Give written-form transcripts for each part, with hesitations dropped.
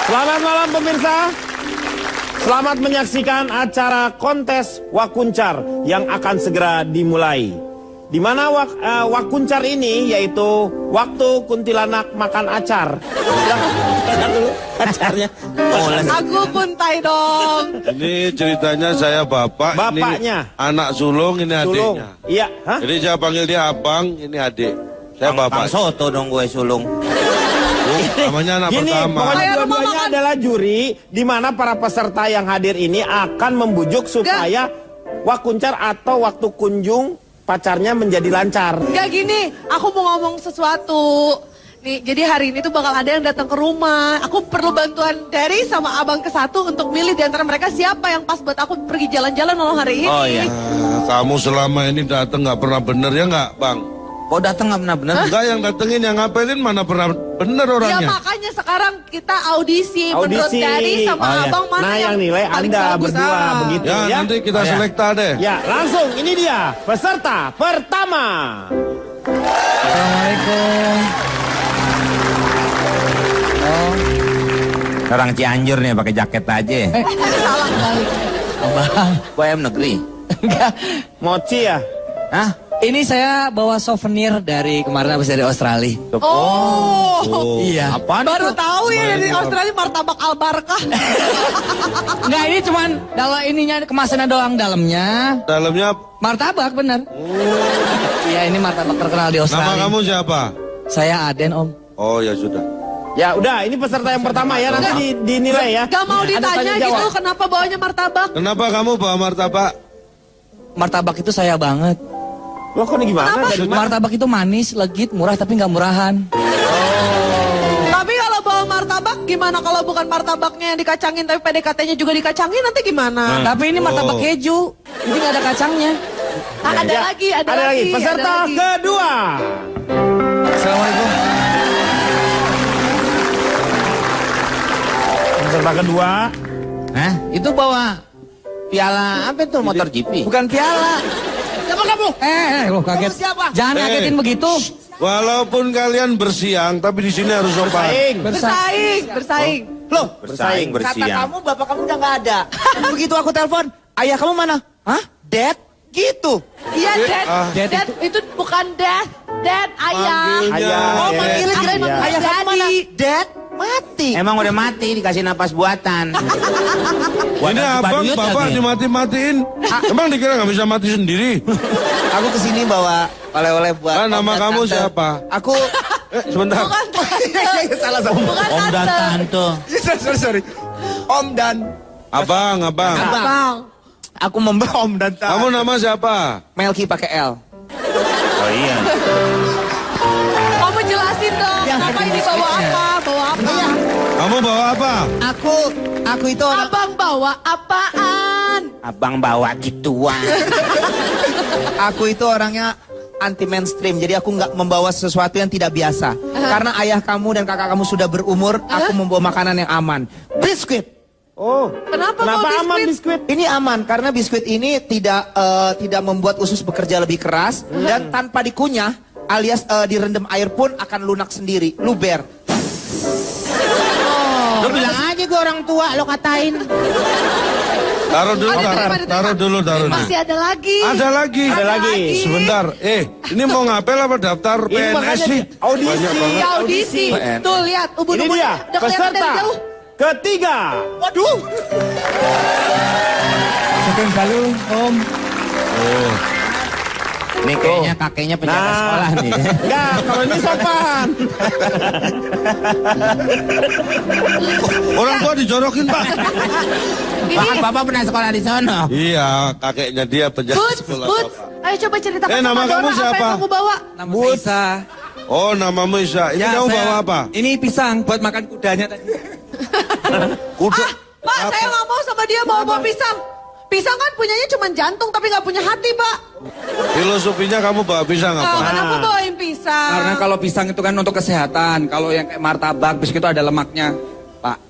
Selamat malam pemirsa. Selamat menyaksikan acara kontes Wakuncar yang akan segera dimulai. Di mana Wakuncar ini yaitu waktu kuntilanak makan acar. Dulu acarnya. Aku puntai dong. Ini ceritanya saya Bapaknya. Ini anak sulung, ini Sulung. adiknya. Iya. Hah? Jadi saya panggil dia abang, ini adik. Saya bapak. Soto dong gue sulung. Namanya anak Gini, pertama. pokoknya dua-duanya adalah juri di mana para peserta yang hadir ini akan membujuk supaya Wakuncar atau waktu kunjung pacarnya menjadi lancar. Gak gini, aku mau ngomong sesuatu. Nih, jadi hari ini tuh bakal ada yang datang ke rumah. Aku perlu bantuan dari sama abang ke satu untuk milih di antara mereka siapa yang pas buat aku pergi jalan-jalan malam hari ini. Oh iya. Kamu selama ini datang nggak pernah bener ya nggak, Bang? Kok datang nggak benar benar? Enggak, yang datengin, yang ngapelin mana pernah bener Ya orangnya. makanya sekarang kita audisi. Menurut dari sama Oh, iya. abang mana Nah, yang nilai paling Anda bagus, berdua begitu Ya, ya. nanti kita Oh, ya. selekta deh. Ya, langsung ini dia peserta pertama. Assalamualaikum. Oh. Orang Cianjur nih pakai jaket aja. Salah kali. Abang, Gue ayam negeri. enggak. Mochi ya. Hah? Ini saya bawa souvenir dari kemarin habis dari Australia. Oh. Iya. Apaan Baru itu? tahu ya dari Australia martabak albarkah. Enggak, ini cuman kalau ininya kemasannya doang, dalamnya Dalamnya martabak bener. Iya, ini martabak terkenal di nama Australia. kamu siapa? Saya Aden, Om. Oh ya sudah. Ya udah, ini peserta yang pertama ya, nanti dinilai ya. Gak mau Ada ditanya tanya jawab. gitu kenapa bawanya martabak. Kenapa kamu bawa martabak? Martabak itu saya banget. Loh kok ini gimana? Dari mana? Martabak itu manis, legit, murah tapi nggak murahan. Tapi kalau bawa martabak gimana kalau bukan martabaknya yang dikacangin tapi PDKT-nya juga dikacangin nanti gimana? Tapi ini martabak keju, jadi nggak ada kacangnya. Ah, ada Ya, lagi, ada lagi. lagi. Peserta ada lagi. kedua. Assalamualaikum. Peserta kedua. Hah? Itu bawa piala apa itu motor GP? Bukan piala. Siapa kamu? Lo kaget. Kamu siapa? Jangan ngagetin begitu. Walaupun kalian bersiang, tapi di sini harus sopan. Bersaing. Bersaing, bersaing. Loh, Bersaing kata bersiang. kamu bapak kamu udah nggak ada. Begitu aku telepon, ayah kamu mana? Hah? Dad? Gitu. Iya, Dad. Dad Dad itu bukan Dad. Dad, ayah. Manggilnya. Ayah. Oh, manggilnya kirain Iya. ayah kamu Daddy. mana? Dad? Mati. Emang udah mati dikasih napas buatan. Ini abang bapak dimati-matiin. Emang dikira nggak bisa mati sendiri? Aku kesini bawa oleh-oleh buat. Ah, nama om dan kamu tante. siapa? Aku. Sebentar. Bukan tante. Salah sama. Bukan Om dan tante. tante. sorry. Om dan. Abang. Bang. Aku membawa om dan tante. Kamu nama siapa? Melki pakai L. Oh iya. Kamu jelasin dong. Yang Kenapa tadi ini bawa apa? Bawa apa? Kamu bawa apa? Aku itu orang. Abang bawa apaan? Abang bawa gituan. Aku itu orangnya anti mainstream, jadi aku nggak membawa sesuatu yang tidak biasa. Karena ayah kamu dan kakak kamu sudah berumur, aku membawa makanan yang aman. Biskuit. Oh, Kenapa bawa aman biskuit? biskuit? Ini aman karena biskuit ini tidak membuat usus bekerja lebih keras dan tanpa dikunyah alias direndam air pun akan lunak sendiri, luber. Lo bilang aja gue orang tua lo katain. Taruh dulu, Ada, taruh dulu. Masih ada lagi. Ada lagi. Ada lagi. Sebentar. Ini mau ngapel apa daftar Ini PNS makanya sih? audisi. Banyak banget. Ya audisi. Tuh lihat, Ini ubun-ubun dia udah kelihatan dari peserta jauh. ketiga. Waduh. Sukses selalu, Om. Nih kayaknya kakeknya penjaga sekolah nih. Enggak, kalau ini sopan. Orang tua dijorokin, Pak. Bahkan bapak pernah sekolah di sono. Iya, kakeknya dia penjaga Boots, sekolah. Boots. Ayo coba ceritakan nama sama kamu Dora apa siapa? yang kamu bawa. Nama saya Isa. Oh, namamu Isa. Ini kamu saya- bawa apa? Ini pisang buat makan kudanya tadi. Kuda. Pak, saya nggak mau sama dia bawa pisang. Pisang kan punyanya cuma jantung tapi nggak punya hati, Pak. Filosofinya kamu bawa pisang apa? Kenapa bawain pisang? Karena kalau pisang itu kan untuk kesehatan. Kalau yang kayak martabak, biskuit itu ada lemaknya, Pak.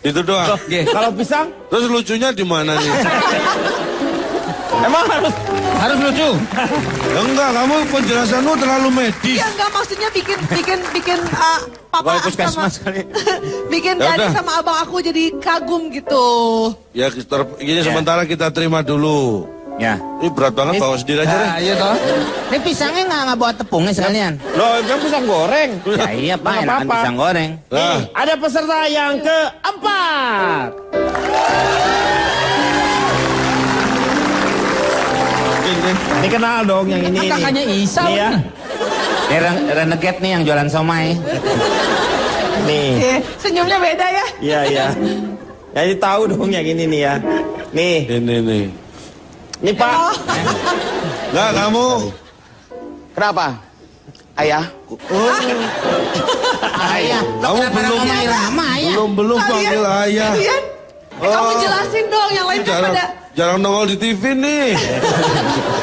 Itu doang. Oke. Kalau pisang, Terus lucunya di mana nih? Emang harus lucu. Ya enggak, kamu penjelasanmu terlalu medis. Ya enggak, maksudnya bikin papa Pegawai puskesmas sama kali. bikin Ya Daddy udah. sama abang aku jadi kagum gitu. Ya, gini sementara kita terima dulu. Ya. Ini berat banget, bawa sendiri aja deh. Iya toh. Ini pisangnya nggak bawa tepungnya sekalian. Loh, kan pisang goreng. Ya iya Pak, Nggak enakan apa-apa. pisang goreng. Nah, Ada peserta yang keempat. Ini kenal dong yang ini. Kan kakaknya Isa. Nih ya. Ini Renegade nih yang jualan somai. Nih. Senyumnya beda ya. Iya, iya. Jadi tahu dong yang ini nih ya. Nih. ini. Nih Pak. Enggak, kamu. Kenapa? Ayah? Ayah. Kamu belum belum panggil ayah. Kalian? Kamu jelasin dong, yang lain kan pada Jarang nongol di TV nih.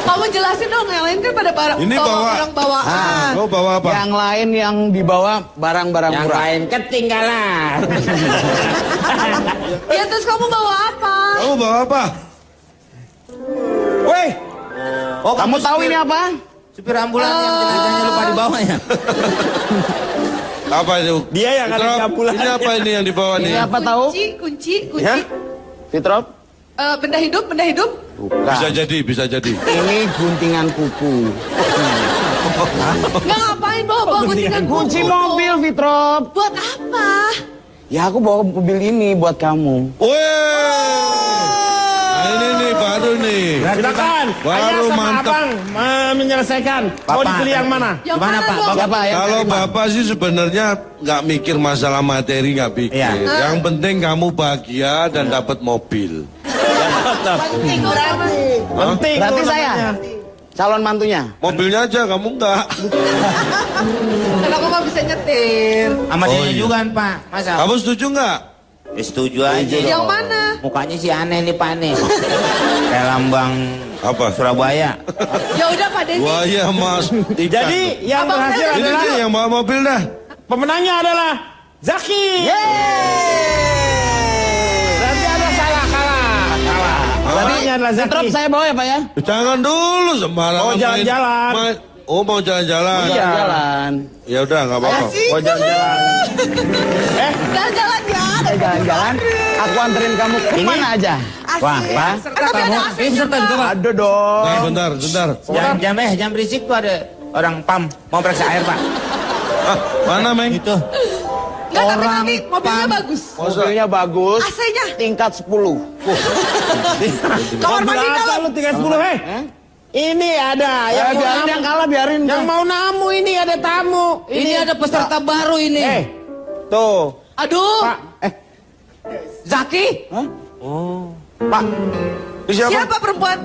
kamu jelasin dong, yang lain kan pada Ini bawa bawa- barang bawaan. Kau bawa apa? Yang lain yang dibawa barang-barang Yang murah. lain ketinggalan. Ya terus kamu bawa apa? Kamu bawa apa? Weh. Oh, Kamu tahu ini apa? supir ambulan yang jenazahnya lupa dibawa ya? Apa itu? Dia yang ada di Fitrop, ambulan. ini apa ini yang dibawa nih? Ini apa tahu? Kunci. Ya? Fitrop? Benda hidup. Bisa jadi. Ini guntingan kuku. Nggak ngapain bawa guntingan Kunci kuku? mobil, Fitrop. Buat apa? Ya aku bawa mobil ini buat kamu. Weh. Nah, ini nih baru nih. Silakan. Baru Ayah sama mantep. abang menyelesaikan. Mau Bapak. dipilih yang mana? Yang Gimana, mana Pak? dong? Siapa ya? Kalau bapak sih sebenarnya nggak mikir masalah materi, nggak pikir. Iya. Yang penting kamu bahagia dan dapat mobil. Penting berarti. Penting. Berarti tuh saya namanya. calon mantunya. Mobilnya aja kamu nggak. Karena aku nggak bisa nyetir. Sama Oh, dia iya. juga kan Pak. Masa? Kamu setuju nggak? Ya, setuju aja. Yang mana? Mukanya sih aneh nih Pak nih. Kayak lambang Apa? Surabaya. Ya udah Pak Denny. Wah ya mas. Ikan. Jadi yang Abang berhasil saya Ini adalah sih yang bawa mobil dah. pemenangnya adalah Zaki. Berarti ada salah kalah. Pemenangnya adalah Zaki. Fitrop saya bawa ya Pak ya? Jangan dulu sembarangan. Oh, jalan-jalan. Oh mau jalan-jalan. Iya. Jalan. Ya udah nggak apa-apa. Oh jalan-jalan. Jalan-jalan ya. Jalan-jalan. Aku anterin kamu ke mana aja. Asik. Wah, Pak. Tapi ada AC Ini peserta juga Pak. Aduh dong. Bentar. Jam berisik tuh ada orang PAM mau periksa air Pak. Ah, mana Meng? Itu. Enggak, tapi nanti mobilnya bagus. Mobilnya bagus. AC-nya. Tingkat 10. Kamar Mobil mandi apa dalam. lu 310 Ini ada yang mau biarin namu. yang kalah biarin. Yang mau namu ini ada tamu. Ini ada peserta baru ini. Tuh. Aduh. Pak. Zaki. Pak. Ini siapa? Siapa perempuan?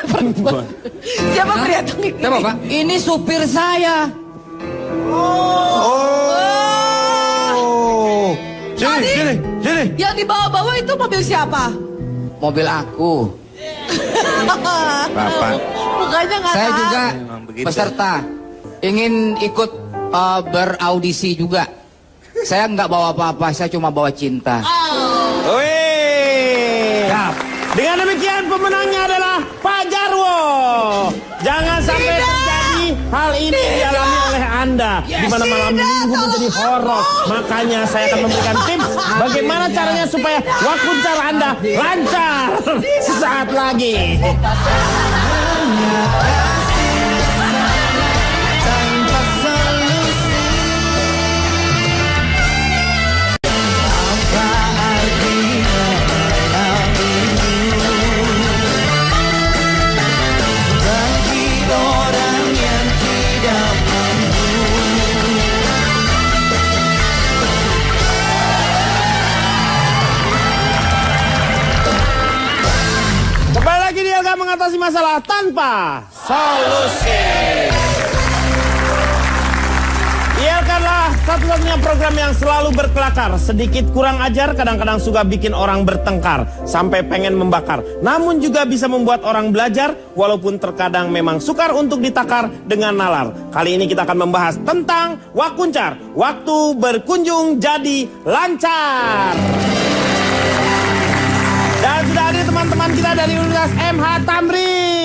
Perempuan. Siapa pria tengik Siapa ini? Pak? Ini supir saya. Oh. Sini. Yang dibawa-bawa itu mobil siapa? Mobil aku. Bapak. Mukanya nggak Saya tahu. juga Memang begitu. peserta. Ingin ikut beraudisi juga. Saya nggak bawa apa-apa, saya cuma bawa cinta. Wih. Siap. Dengan demikian pemenangnya adalah Pak Jarwo. Jangan sampai terjadi hal ini dialami oleh Anda. Di mana malam minggu menjadi horor. Makanya saya akan memberikan tips bagaimana caranya supaya wakuncar Anda lancar. Sesaat lagi. Kembali lagi di Elga mengatasi masalah tanpa solusi. ILK adalah satu-satunya program yang selalu berkelakar. Sedikit kurang ajar, kadang-kadang suka bikin orang bertengkar. Sampai pengen membakar. Namun juga bisa membuat orang belajar, walaupun terkadang memang sukar untuk ditakar dengan nalar. Kali ini kita akan membahas tentang wakuncar. Waktu berkunjung jadi lancar. Dan sudah hadir teman-teman kita dari Universitas MH Tamrin.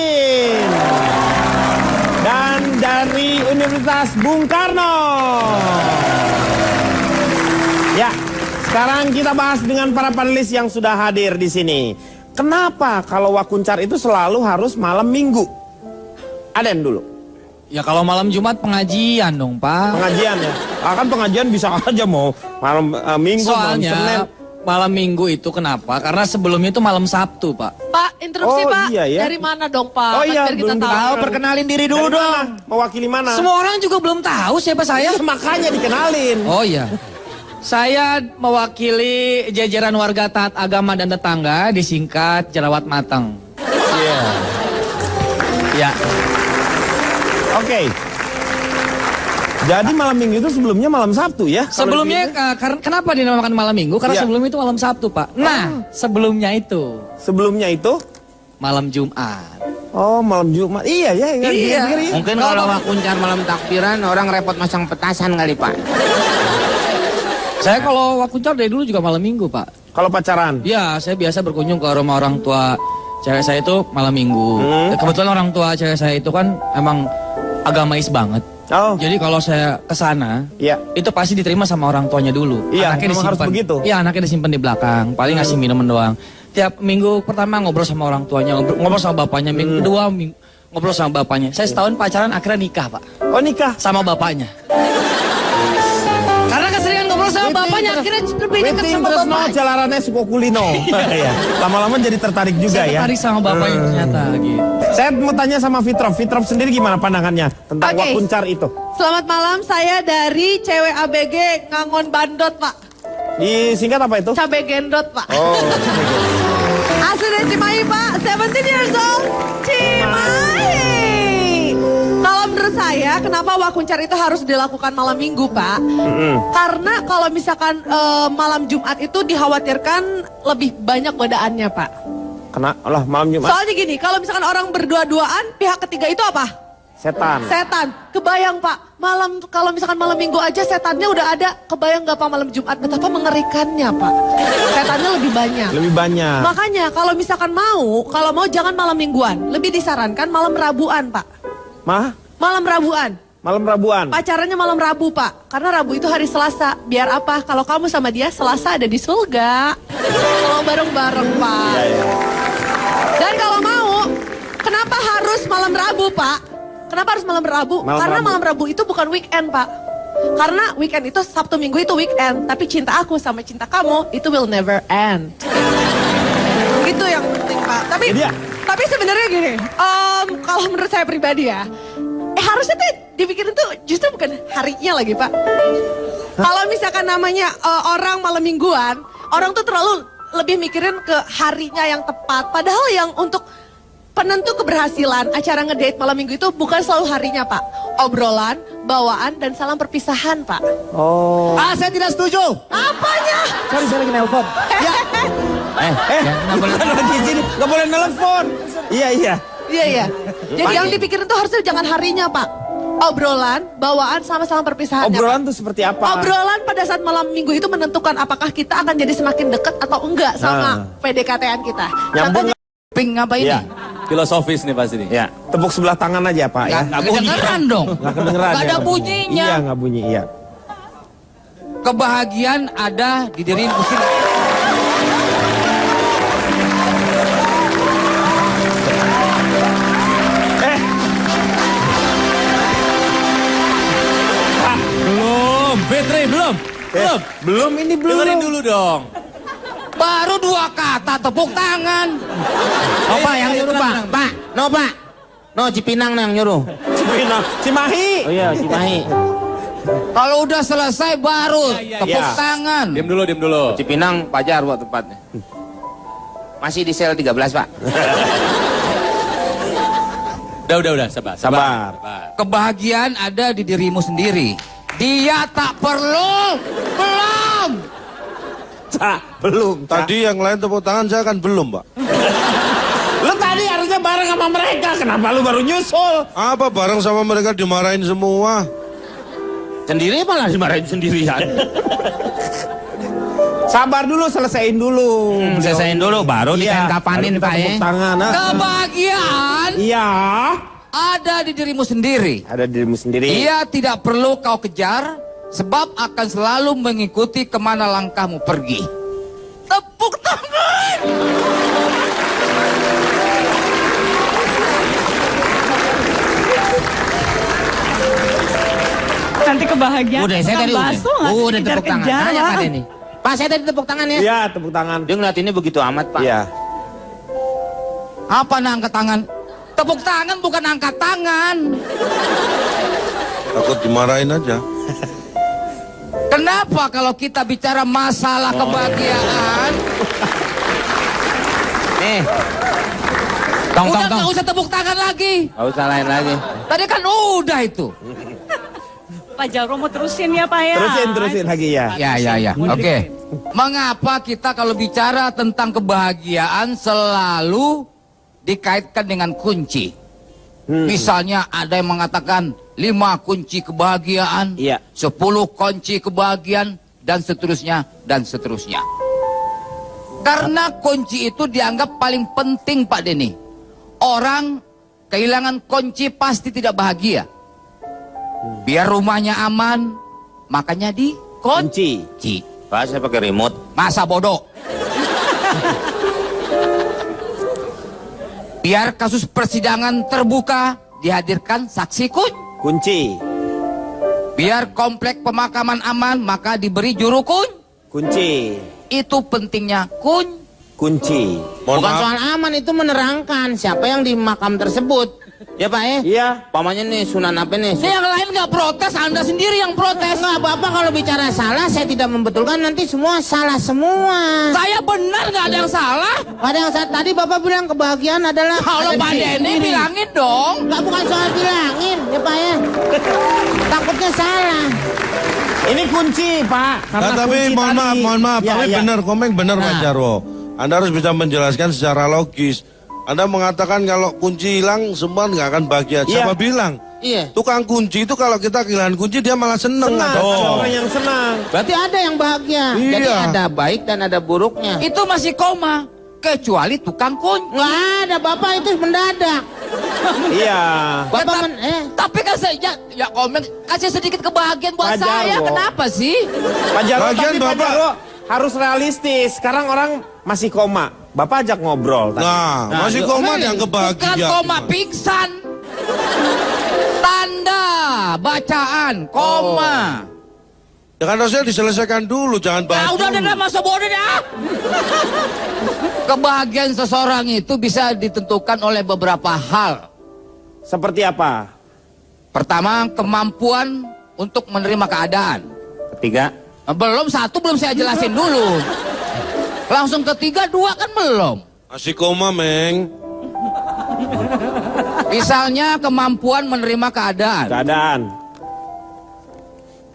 Universitas Bung Karno. Ya, sekarang kita bahas dengan para panelis yang sudah hadir di sini. Kenapa kalau Wakuncar itu selalu harus malam Minggu? Aden dulu. Ya kalau malam Jumat pengajian dong Pak. Pengajian ya. Kan pengajian bisa aja mau malam Minggu, malam Senin. Soalnya malam Minggu itu kenapa? Karena sebelumnya itu malam Sabtu Pak. Pak, interupsi Oh, Pak. iya, ya. Dari mana dong Pak? Oh, Kan iya, biar kita belum tahu. Tahu, perkenalin diri dulu Dari dong. mana? Mewakili mana? Semua orang juga belum tahu siapa saya. Ya, makanya dikenalin. Oh iya. Saya mewakili jajaran warga taat agama dan tetangga, disingkat Jerawat Matang. Iya. Ya. Oke. Jadi malam Minggu itu sebelumnya malam Sabtu ya? Sebelumnya kenapa dinamakan malam Minggu? Karena Iya. sebelumnya itu malam Sabtu, Pak. Nah, sebelumnya itu Sebelumnya itu? malam Jumat. Oh, malam Jumat. Iya ya. Iya. Mungkin kalau Wakuncar malam takbiran orang repot masang petasan kali Pak. Saya kalau Wakuncar dari dulu juga malam Minggu, Pak. Kalau pacaran? Ya, saya biasa berkunjung ke rumah orang tua cewek saya itu malam Minggu. Kebetulan orang tua cewek saya itu kan emang agamais banget. Oh. Jadi kalau saya ke sana, Iya. itu pasti diterima sama orang tuanya dulu. Iya, Anaknya memang harus begitu. Iya, anaknya disimpan di belakang. Paling ngasih minuman doang. Tiap minggu pertama ngobrol sama orang tuanya, ngobrol sama bapaknya. Minggu kedua ngobrol sama bapaknya. Saya setahun pacaran akhirnya nikah, Pak. Oh, nikah. Sama bapaknya. Karena keseringan ngobrol sama bapaknya, akhirnya lebih dekat Witing sama Tresno bapaknya. jalarane suku kulino. Iya. Lama-lama jadi tertarik juga Saya ya. tertarik sama bapaknya ternyata gitu. Saya mau tanya sama Fitrov. Fitrov sendiri gimana pandangannya tentang Oke. Wakuncar itu? Selamat malam, saya dari cewek ABG Ngangon Bandot Pak. Disingkat apa itu? Cabe gendot Pak. Oh, Asli dari Cimahi Pak, 17 years old, Cimahi. Kalau menurut saya, kenapa Wakuncar itu harus dilakukan malam Minggu Pak? Karena kalau misalkan malam Jumat itu dikhawatirkan lebih banyak godaannya Pak. kena lah malam Jumat. Soalnya gini, kalau misalkan orang berdua-duaan, pihak ketiga itu apa? Setan. Setan. Kebayang Pak, malam kalau misalkan malam Minggu aja setannya udah ada. Kebayang nggak Pak malam Jumat? Betapa mengerikannya Pak. Setannya lebih banyak. Lebih banyak. Makanya kalau misalkan kalau mau jangan malam Mingguan. Lebih disarankan malam Rabuan Pak. Malam Rabuan. Malam Rabuan. Pacarannya malam Rabu Pak. Karena Rabu itu hari Selasa. Biar apa? Kalau kamu sama dia Selasa ada di surga. Kalau bareng-bareng Pak. Iya. Dan kalau mau, kenapa harus malam Rabu Pak? Kenapa harus malam Rabu? Karena malam Rabu itu bukan weekend Pak. Karena weekend itu Sabtu Minggu itu weekend. Tapi cinta aku sama cinta kamu itu will never end. Itu yang penting Pak. Tapi sebenarnya gini, kalau menurut saya pribadi ya, harusnya tuh dipikirin tuh justru bukan harinya lagi Pak. Kalau misalkan namanya orang malam mingguan, orang tuh terlalu lebih mikirin ke harinya yang tepat. Padahal yang untuk penentu keberhasilan acara ngedate malam minggu itu bukan selalu harinya Pak. Obrolan, bawaan, dan salam perpisahan Pak. Oh. Saya tidak setuju. Apanya? Sorry, saya lagi nelpon. Bukan lagi sini. Gak boleh nelfon. Iya. Iya. Jadi yang dipikirin tuh harusnya jangan harinya Pak. Obrolan, bawaan, sama salam perpisahan. Obrolan tuh seperti apa? Obrolan pada saat malam minggu itu menentukan apakah kita akan jadi semakin dekat atau enggak sama PDKT-an kita. Nyambung. Ping apa ini? Ya. Filosofis nih pasti nih. Ya. Tepuk sebelah tangan aja Pak ya. Nggak kedengeran dong. Nggak kedengeran. Nggak ya. ada bunyinya. Iya nggak bunyi. Iya. Kebahagiaan ada di dirimu sendiri. Belum, Fitri, belum. Belum ini belum. Dengerin dulu dong. Baru 2 kata tepuk tangan. Pak yang nyuruh Pak. Pak. No Cipinang yang nyuruh. Cimahi. Oh iya Cimahi. Kalau udah selesai baru tepuk iya. tangan. Diam dulu. Cipinang Pajar buat tempatnya. Masih di sel 13 Pak. Udah, sabar. Kebahagiaan ada di dirimu sendiri. Dia tak perlu. Belum. Tadi yang lain tepuk tangan, saya kan belum, Pak. Lu tadi harusnya bareng sama mereka. Kenapa lu baru nyusul? Apa bareng sama mereka dimarahin semua? Sendiri malah dimarahin sendirian. Sabar dulu, selesaiin dulu. Selesaiin dulu baru Iya, dikapanin baru kita Pak ya. tepuk tangan. Kebahagiaan Iya. ada di dirimu sendiri. Ada dirimu sendiri. Ia tidak perlu kau kejar, sebab akan selalu mengikuti kemana langkahmu pergi. Tepuk tangan. Nanti kebahagiaan. Udah, saya tadi bakso nggak sih udah tepuk tangan. kejar-kejar, Tanya Pak? Pak Denny. Pak, saya tadi tepuk tangan ya. Iya, tepuk tangan. Dia ngeliatinnya begitu amat, Pak. Iya. Apa nah angkat tangan? Tepuk tangan bukan angkat tangan. Takut dimarahin aja. Kenapa kalau kita bicara masalah kebahagiaan, Nih. Tong, udah tong, tong. nggak usah tepuk tangan lagi. Gak usah lain lagi. Tadi kan udah itu. Pak Jarwo mau terusin ya Pak ya? Terusin lagi ya. Ya. Oke. Mengapa kita kalau bicara tentang kebahagiaan selalu dikaitkan dengan kunci? Misalnya ada yang mengatakan 5 kunci kebahagiaan, Iya. 10 kunci kebahagiaan, dan seterusnya, dan seterusnya. Karena kunci itu dianggap paling penting, Pak Denny. Orang kehilangan kunci pasti tidak bahagia. Biar rumahnya aman, makanya dikunci. Kunci. Pak, saya pakai remote. Masa bodoh. Biar kasus persidangan terbuka, dihadirkan saksi Kunci. Biar komplek pemakaman aman, maka diberi juru Kunci. Itu pentingnya Kunci. Mohon Bukan maaf. soal aman, itu menerangkan siapa yang di makam tersebut. Ya Pak ya? Iya. Pamannya nih Sunan apa nih? Ini yang lain nggak protes, Anda sendiri yang protes. Enggak, Bapak kalau bicara salah, saya tidak membetulkan, nanti semua salah semua. Saya benar nggak ada yang salah. Ada yang saat tadi Bapak bilang kebahagiaan adalah Kalau ada Pak di Denny diri. bilangin dong. Enggak, bukan soal bilangin, ya Pak ya. Takutnya salah. Ini kunci, Pak. Karena Nah, tapi kunci mohon tadi. maaf, Ya, tapi ya. benar, Komeng benar Pak Nah. Jarwo. Anda harus bisa menjelaskan secara logis. Anda mengatakan kalau kunci hilang semua nggak akan bahagia. Iya. Siapa bilang? Iya. Tukang kunci itu kalau kita kehilangan kunci dia malah seneng. Senang. atau- Ada orang yang senang. Berarti ada yang bahagia. Iya. Jadi ada baik dan ada buruknya. Itu masih koma. Kecuali tukang kunci. Enggak ada, Bapak itu mendadak. Iya. Bapak Tapi kan saya, ya komen, kasih sedikit kebahagiaan buat Pak saya. Jarwo. Kenapa sih? Pak Jarwo, Bagian tapi Pak Bapak- Jarwo harus realistis. Sekarang orang masih koma. Bapak ajak ngobrol tadi. Nah, masih yuk, koma Komeng. yang Bukan kebahagia. koma pingsan. Tanda bacaan koma. Ya kan harusnya diselesaikan dulu, jangan bahas Nah, udah dulu. masa bodoh dah. Kebahagiaan seseorang itu bisa ditentukan oleh beberapa hal. Seperti apa? Pertama, kemampuan untuk menerima keadaan. Ketiga, Belum satu, belum saya jelasin dulu. Langsung ketiga, 2 kan belum. Masih koma, Meng. Misalnya kemampuan menerima keadaan. Keadaan.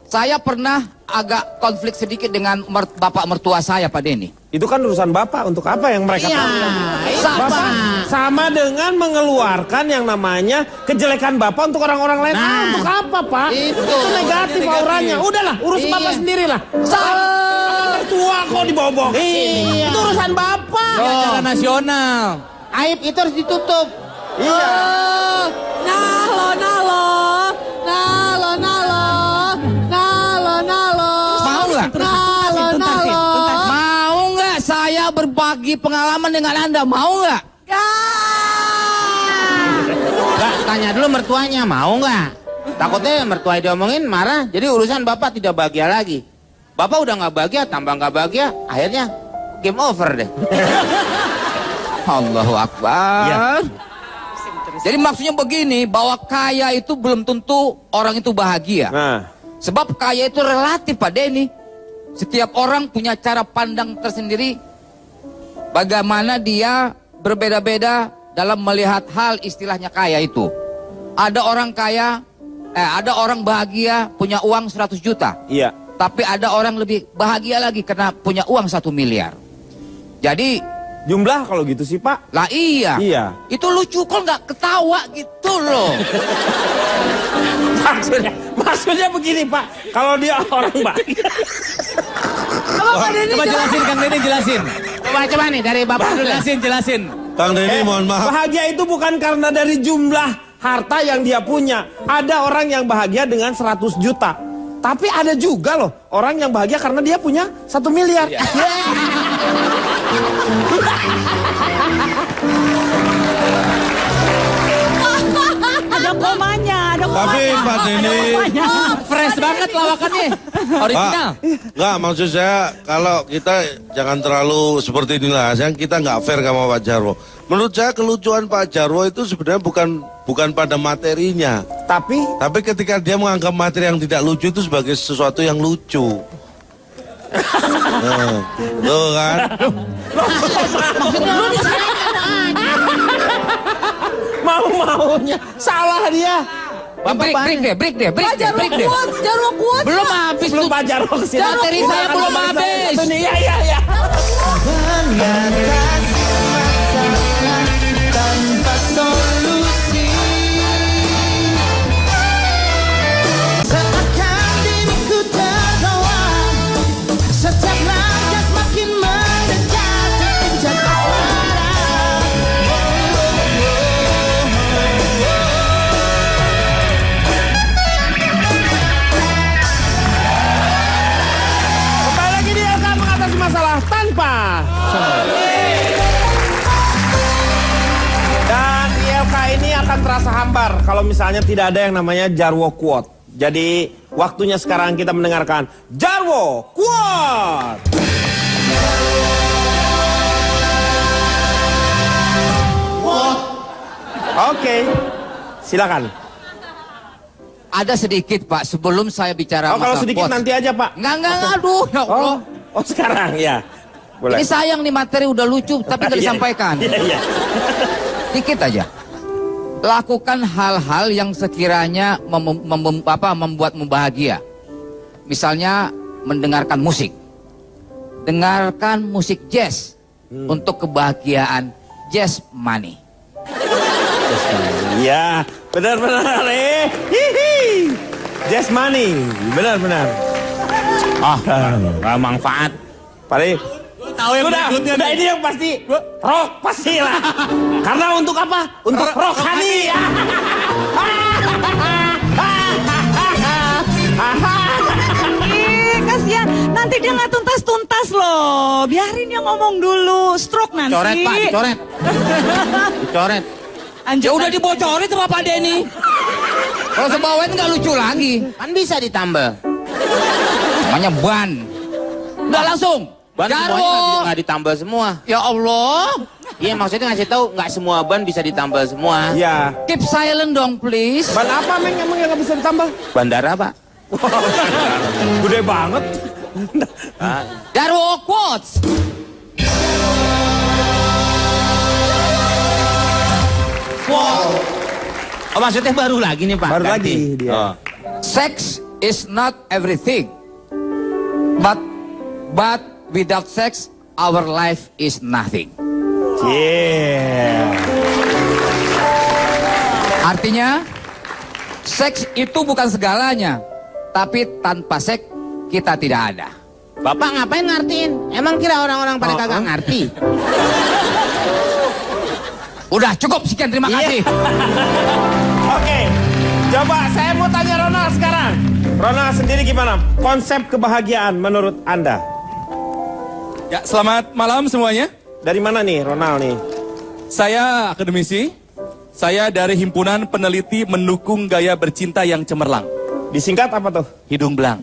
Saya pernah agak konflik sedikit dengan bapak mertua saya, Pak Denny. Itu kan urusan Bapak. Untuk apa yang mereka iya, tahu? Bapak. Bapak sama dengan mengeluarkan yang namanya kejelekan Bapak untuk orang-orang lain. Nah, Untuk apa, Pak? itu. negatif auranya. Udahlah, urus Iya. Bapak sendirilah. Mertua kok dibawa-bawa ke sini. Iya. Itu urusan Bapak. Acara nasional. Aib itu harus ditutup. Iya. Nalo, nalo, nalo, nalo, nalo, nalo. Mau nggak? Nalo, nalo. Mau nggak saya berbagi pengalaman dengan Anda? Mau nggak? Enggak, tanya dulu mertuanya, mau nggak? Takutnya mertua diomongin marah, jadi urusan Bapak tidak bahagia lagi. Bapak udah nggak bahagia, tambah nggak bahagia, akhirnya game over deh. Allahu Akbar. Iya. Jadi maksudnya begini, bahwa kaya itu belum tentu orang itu bahagia. Nah, Sebab kaya itu relatif, Pak Denny. Setiap orang punya cara pandang tersendiri bagaimana dia berbeda-beda dalam melihat hal istilahnya kaya itu. Ada orang kaya, ada orang bahagia punya uang 100 juta. iya. Tapi ada orang lebih bahagia lagi karena punya uang 1 miliar. Jadi, Jumlah kalau gitu sih, Pak. lah iya. Iya. Itu lucu kok nggak ketawa gitu loh. Maksudnya begini, Pak. Kalau dia orang bahagia. Coba jelasin, Kang Denny jelasin. Coba nih dari Bapak dulu. Jelasin. Kang Denny, mohon maaf. Bahagia itu bukan karena dari jumlah harta yang dia punya. Ada orang yang bahagia dengan 100 juta. Tapi ada juga loh orang yang bahagia karena dia punya 1 miliar. Ada komanya, ada komanya. Tapi Pak Denny, Fresh banget lawakannya. Original. Enggak, maksud saya kalau kita jangan terlalu seperti inilah. Kita nggak fair sama Pak Jarwo. Menurut saya kelucuan Pak Jarwo itu sebenarnya bukan pada materinya. Tapi Ketika dia menganggap materi yang tidak lucu itu sebagai sesuatu yang lucu. Nah, tuh kan. mau-maunya salah dia. Break deh. Jarwo kuat. Belum habis Belum tuh. Pak Jarwo kesini. Materi saya belum habis. Iya. Kembali lagi dia akan mengatasi masalah tanpa dan ILK ini akan terasa hambar kalau misalnya tidak ada yang namanya Jarwo Quote. Jadi waktunya sekarang kita mendengarkan Jarwo Quote. Oke, silakan. Ada sedikit Pak sebelum saya bicara Oh, kalau masalah sedikit quotes. nanti aja, Pak. Enggak, aduh ya Allah. Oh sekarang ya. Boleh. Ini sayang nih materi udah lucu tapi nggak Iya, disampaikan. Iya. Dikit aja. Lakukan hal-hal yang sekiranya membuatmu bahagia. Misalnya mendengarkan musik. Dengarkan musik jazz untuk kebahagiaan jazz money. Iya, benar-benar. Hihi. Just money, benar-benar. Nggak manfaat. Pare. Tahu yang udah ini yang pasti rock pastilah. Karena untuk apa? Untuk rohani. Kasihan, nanti dia nggak tuntas-tuntas loh. Biarin dia ngomong dulu, stroke nanti. Coret Pak, dicoret. Dicoret. Lanjut, Ya udah lanjut. dibocorin sama Pak Denny. Kalau sebawain nggak lucu lagi. Kan bisa ditambah. Namanya ban. Udah langsung. Ban Jarwo. semuanya nggak ditambah semua. Ya Allah. Iya maksudnya ngasih tahu nggak semua ban bisa ditambah semua. Ya. Keep silent dong please. Ban apa Meng emang yang nggak bisa ditambah? Bandara Pak. Gede banget. Jarwo quotes. Oh maksudnya baru lagi nih Pak. Baru Ganti. lagi dia. Oh. Sex is not everything. But without sex our life is nothing. Yeah. Artinya seks itu bukan segalanya. Tapi tanpa seks kita tidak ada. Bapak ngapain ngartiin? Emang kira orang-orang pada kagak ngerti? Udah cukup sekian terima kasih. Oke. Coba saya mau tanya Ronald sekarang. Ronald sendiri gimana? Konsep kebahagiaan menurut Anda? Ya, selamat malam semuanya. Dari mana nih Ronald nih? Saya akademisi. Saya dari Himpunan Peneliti Mendukung Gaya Bercinta yang Cemerlang. Disingkat apa tuh? Hidung belang.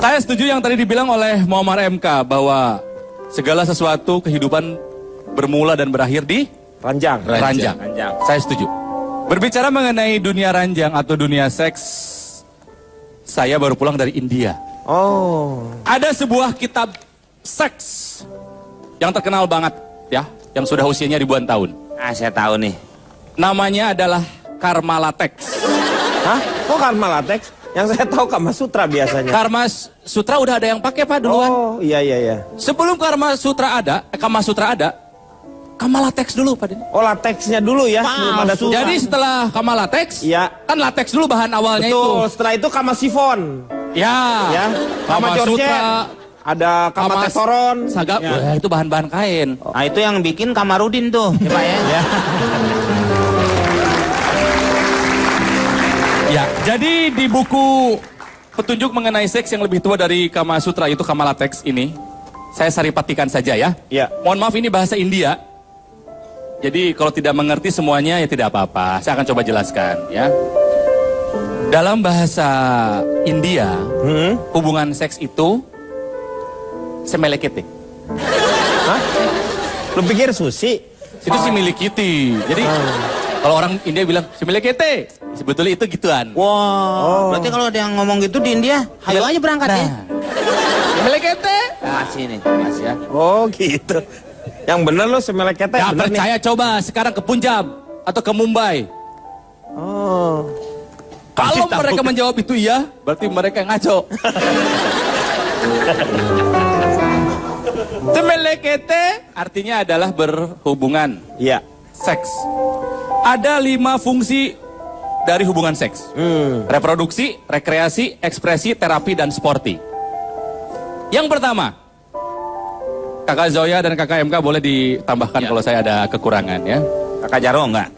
Saya setuju yang tadi dibilang oleh Muammar MK bahwa segala sesuatu kehidupan bermula dan berakhir di Ranjang. ranjang. Saya setuju. Berbicara mengenai dunia ranjang atau dunia seks, saya baru pulang dari India. Oh. Ada sebuah kitab seks yang terkenal banget ya, yang sudah usianya ribuan tahun. Ah saya tahu nih. Namanya adalah Karma Latex. Hah? Kok Karma Latex? Yang saya tahu Kama Sutra biasanya. Karma Sutra udah ada yang pakai Pak duluan. Oh, iya. Sebelum Karma Sutra ada, Kama Sutra ada, Kama Latex dulu Pak Denny. Oh, lateksnya dulu ya, sebelum ada sutra. Jadi setelah Kama Latex, Iya. kan latex dulu bahan awalnya Betul, itu. setelah itu Kama Sifon. Ya, Ya, Kama Kama Sutra, ada kamatesoron. Sagap, Ya. wah, itu bahan-bahan kain. Nah itu yang bikin Kamarudin tuh, ya Pak ya. Ya, jadi di buku petunjuk mengenai seks yang lebih tua dari Kama Sutra itu Kamalatex ini, saya saripatikan saja ya. Ya. Mohon maaf ini bahasa India. Jadi kalau tidak mengerti semuanya ya tidak apa-apa. Saya akan coba jelaskan ya. Dalam bahasa India, hubungan seks itu semelekete. Hah? Lu pikir sushi? Itu si milikiti. Jadi kalau orang India bilang semelekete, sebetulnya itu gituan. Wah, berarti kalau ada yang ngomong gitu di India, ayo aja berangkat ya. Semelekete. Kasih nih, kasih ya. Oh gitu. Yang bener lu semelekete Ya bener nih. percaya coba sekarang ke Punjab atau ke Mumbai. Oh. Kalau mereka menjawab itu iya, berarti mereka ngaco. Semelekete artinya adalah berhubungan, Iya. seks. Ada 5 fungsi dari hubungan seks. Reproduksi, rekreasi, ekspresi, terapi, dan sporty. Yang pertama, Kakak Zoya dan Kakak MK boleh ditambahkan kalau saya ada kekurangan ya. Kakak Jarwo enggak?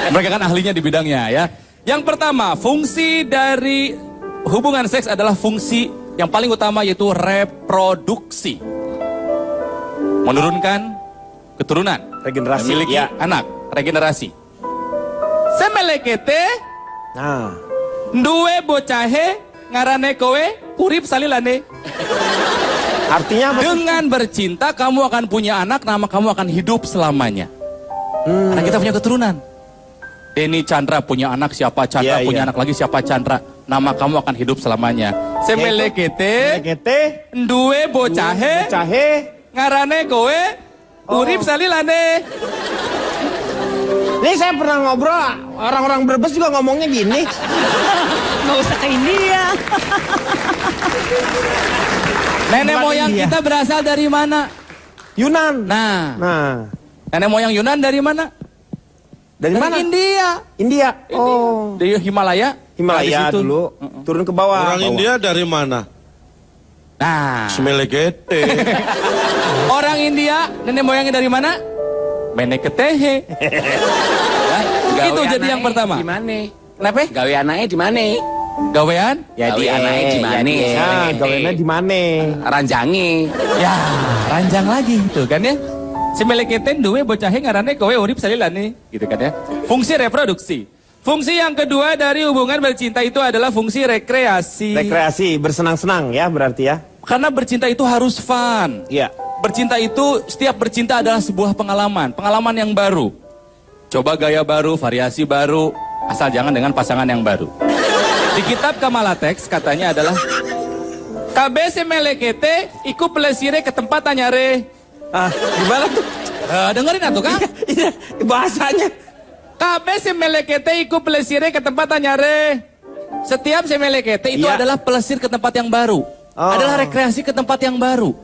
Mereka kan ahlinya di bidangnya ya. Yang pertama, fungsi dari hubungan seks adalah fungsi yang paling utama yaitu reproduksi. Menurunkan keturunan. Regenerasi. Memiliki Ya. anak, regenerasi. Semelekete, Nah. duwe bocahe, ngarane kowe, urip salilane. Artinya apa? Dengan bercinta kamu akan punya anak, nama kamu akan hidup selamanya. Karena kita punya keturunan. Denny Chandra punya anak, siapa Chandra Iya, punya iya. anak lagi, siapa Chandra. Nama kamu akan hidup selamanya. Semelekete, Semelekete, duwe bocahe, cahe. ngarane kowe, urip salilane. Ini saya pernah ngobrol, orang-orang Brebes juga ngomongnya gini. Nggak usah ke India. Nenek Bukan moyang India. kita berasal dari mana? Yunan. Nah, Nah, nenek moyang Yunan dari mana? dari mana? India. India. Oh, Dari Himalaya. Dari Himalaya situ. dulu. Turun ke bawah. Orang Bawah. India dari mana? Nah, Semelekete. orang India, nenek moyangnya dari mana? Meneketehe. Ya, itu jadi yang pertama. Gimana? Kenapa? Gawe anaknya di mana? Gawean? Ya di anaknya di mana? Nah, gawennya di mana? Ranjangi. Ya, ranjang lagi tuh kan ya. Semeleketen duwe bocahe ngarane kowe urip salilane, gitu kan ya. Fungsi reproduksi. Fungsi yang kedua dari hubungan bercinta itu adalah fungsi rekreasi. Rekreasi, bersenang-senang ya berarti ya. Karena bercinta itu harus fun. Iya. Bercinta itu, setiap bercinta adalah sebuah pengalaman yang baru. Coba gaya baru, variasi baru, asal jangan dengan pasangan yang baru. Di kitab Kamalatex katanya adalah KB semelekete iku pelesire ke tempat anyare. Ah, gimana tuh? Dengerin atuh kan? Iya, bahasanya. KB semelekete iku pelesire ke tempat anyare. Setiap semelekete itu Iya. adalah pelesir ke tempat yang baru. Oh. Adalah rekreasi ke tempat yang baru.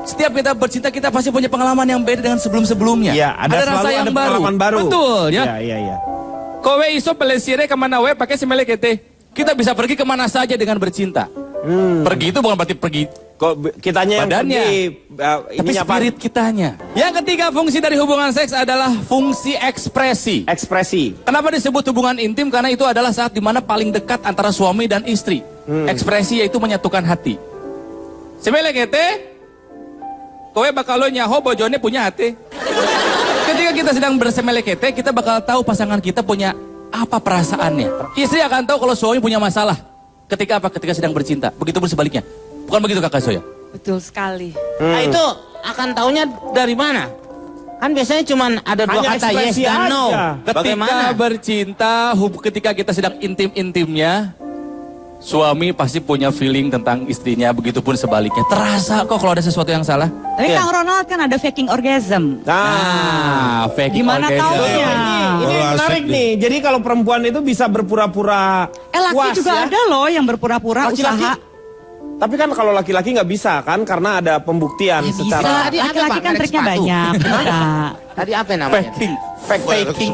Setiap kita bercinta kita pasti punya pengalaman yang beda dengan sebelum-sebelumnya. Iya, ada selalu rasa yang ada pengalaman baru. Betul ya. Iya, iya, iya. Kowe iso pelesire kemana we pakai semelekete. Kita bisa pergi kemana saja dengan bercinta. Pergi itu bukan berarti pergi Kok kitanya yang badannya, pergi, tapi ininya apa? spirit kitanya. Yang ketiga fungsi dari hubungan seks adalah fungsi ekspresi. Ekspresi. Kenapa disebut hubungan intim? Karena itu adalah saat dimana paling dekat antara suami dan istri. Ekspresi yaitu menyatukan hati. Semelekete, kowe bakal lo nyaho bojone punya hati. Ketika kita sedang bersemelekete, kita bakal tahu pasangan kita punya apa perasaannya. Istri akan tahu kalau suami punya masalah. Ketika apa? Ketika sedang bercinta. Begitupun sebaliknya. Bukan begitu kakak Zoya? Betul sekali. Nah itu akan taunya dari mana? Kan biasanya cuma ada dua Hanya kata yes ekspresi dan no. aja. Ketika Bagaimana? bercinta, ketika kita sedang intim-intimnya, suami pasti punya feeling tentang istrinya, begitupun sebaliknya. Terasa kok kalau ada sesuatu yang salah. Tapi Kang Ronald kan ada faking orgasm. Nah, faking Gimana orgasm. taunya? ini Oh, menarik asik nih. Jadi kalau perempuan itu bisa berpura-pura Laki puas juga ya. ada loh yang berpura-pura Laki-laki? usaha. Tapi kan kalau laki-laki nggak bisa kan karena ada pembuktian secara Tadi apa, Laki-laki kan merek triknya sepatu? banyak. Bisa. Tadi apa namanya? faking.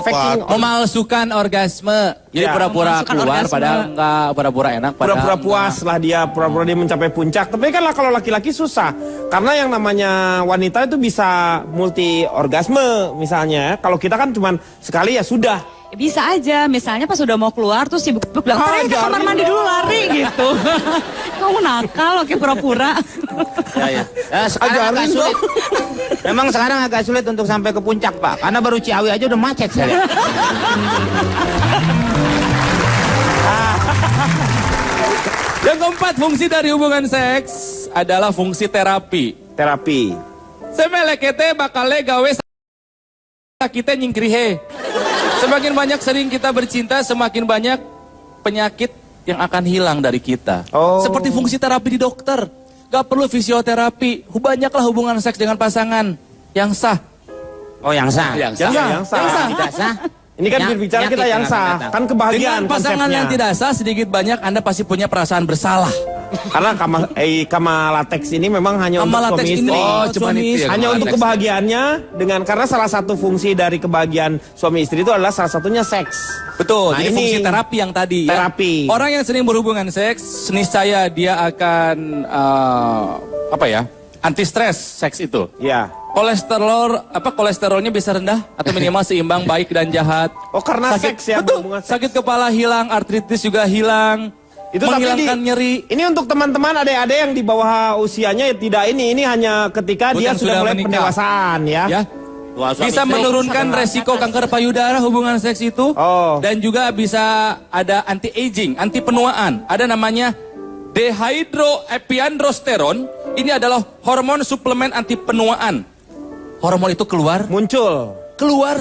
Memalsukan orgasme. Jadi Ya. pura-pura Memalsukan keluar orgasme. padahal enggak, pura-pura enak padahal Pura-pura enggak. puas lah dia, pura-pura dia mencapai puncak. Tapi kan lah kalau laki-laki susah. Karena yang namanya wanita itu bisa multi orgasme misalnya. Kalau kita kan cuman sekali ya sudah. Bisa aja, misalnya pas udah mau keluar terus sibuk-sibuk bilang, "Tari ke kamar mandi dulu lari," gitu. Kamu nakal, oke pura-pura. Ya. Sekarang agak sulit. Memang sekarang agak sulit untuk sampai ke puncak, Pak. Karena baru Ciawi aja udah macet saya. Yang keempat, fungsi dari hubungan seks adalah fungsi terapi. Terapi. Semelekete bakale gawe kita nyingkrihe. Semakin banyak sering kita bercinta, semakin banyak penyakit yang akan hilang dari kita. Oh. Seperti fungsi terapi di dokter. Gak perlu fisioterapi. Banyaklah hubungan seks dengan pasangan yang sah. Oh, yang sah. Yang sah. Tidak sah. Ini kan Ya, berbicara penyakit kita yang yang sah. akan datang. Kan kebahagiaan Dengan pasangan konsepnya. yang tidak sah, sedikit banyak Anda pasti punya perasaan bersalah. Karena kama latex ini memang hanya Kama untuk latex suami ini istri. buat cuman suami itu ya, istri. Hanya Kama untuk latex. kebahagiaannya dengan karena salah satu fungsi dari kebahagiaan suami istri itu adalah salah satunya seks. Betul, Nah, jadi ini fungsi terapi yang tadi ya. terapi. Orang yang sering berhubungan seks, niscaya dia akan anti stres seks itu. Ya. Kolesterolnya bisa rendah atau minimal seimbang, baik dan jahat. Oh, karena seks ya, Betul. berhubungan seks. Sakit kepala hilang, artritis juga hilang. Itu tapi menghilangkan nyeri. Ini untuk teman-teman adik-adik yang di bawah usianya ya tidak ini hanya ketika Bukan dia sudah mulai menikah. pendewasaan ya. Ya. Wah, suami Bisa istri. menurunkan resiko kanker payudara hubungan seks itu. Oh. Dan juga bisa ada anti aging, anti penuaan. Ada namanya dehydroepiandrosterone. Ini adalah hormon suplemen anti penuaan. Hormon itu keluar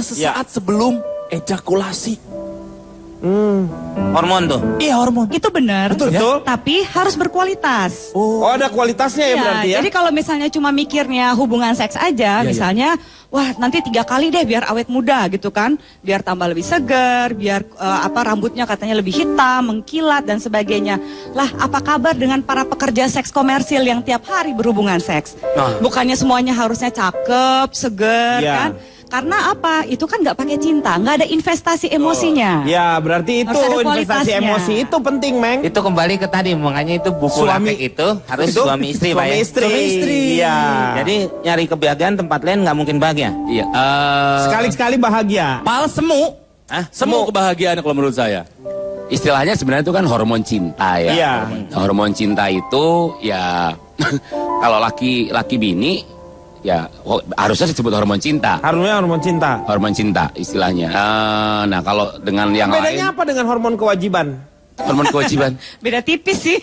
sesaat sebelum ejakulasi. Hormon tuh. Iya, hormon. Itu benar. Betul. Tapi harus berkualitas. Oh, ada kualitasnya ya Iya, berarti ya. jadi kalau misalnya cuma mikirnya hubungan seks aja, misalnya, wah nanti 3 kali deh biar awet muda gitu kan, biar tambah lebih segar, biar rambutnya katanya lebih hitam, mengkilat dan sebagainya. Lah, apa kabar dengan para pekerja seks komersil yang tiap hari berhubungan seks? Bukannya semuanya harusnya cakep, segar Iya. kan? Karena apa? Itu kan nggak pakai cinta, nggak ada investasi emosinya. Ya, berarti itu Harus ada investasi kualitasnya. emosi itu penting, Meng. Itu kembali ke tadi, makanya itu buku Suami- latek itu harus Itu suami istri, Pak suami ya. istri. Iya. Jadi nyari kebahagiaan tempat lain nggak mungkin bahagia. Iya. Sekali-sekali bahagia. Pal semu. Semu kebahagiaan kalau menurut saya. Istilahnya sebenarnya itu kan hormon cinta ya. Iya. Hormon cinta itu ya kalau laki bini ya harusnya disebut hormon cinta. Harusnya hormon cinta. Hormon cinta istilahnya. Nah kalau dengan yang Bedanya lain apa dengan hormon kewajiban? hormon kewajiban. Beda tipis sih,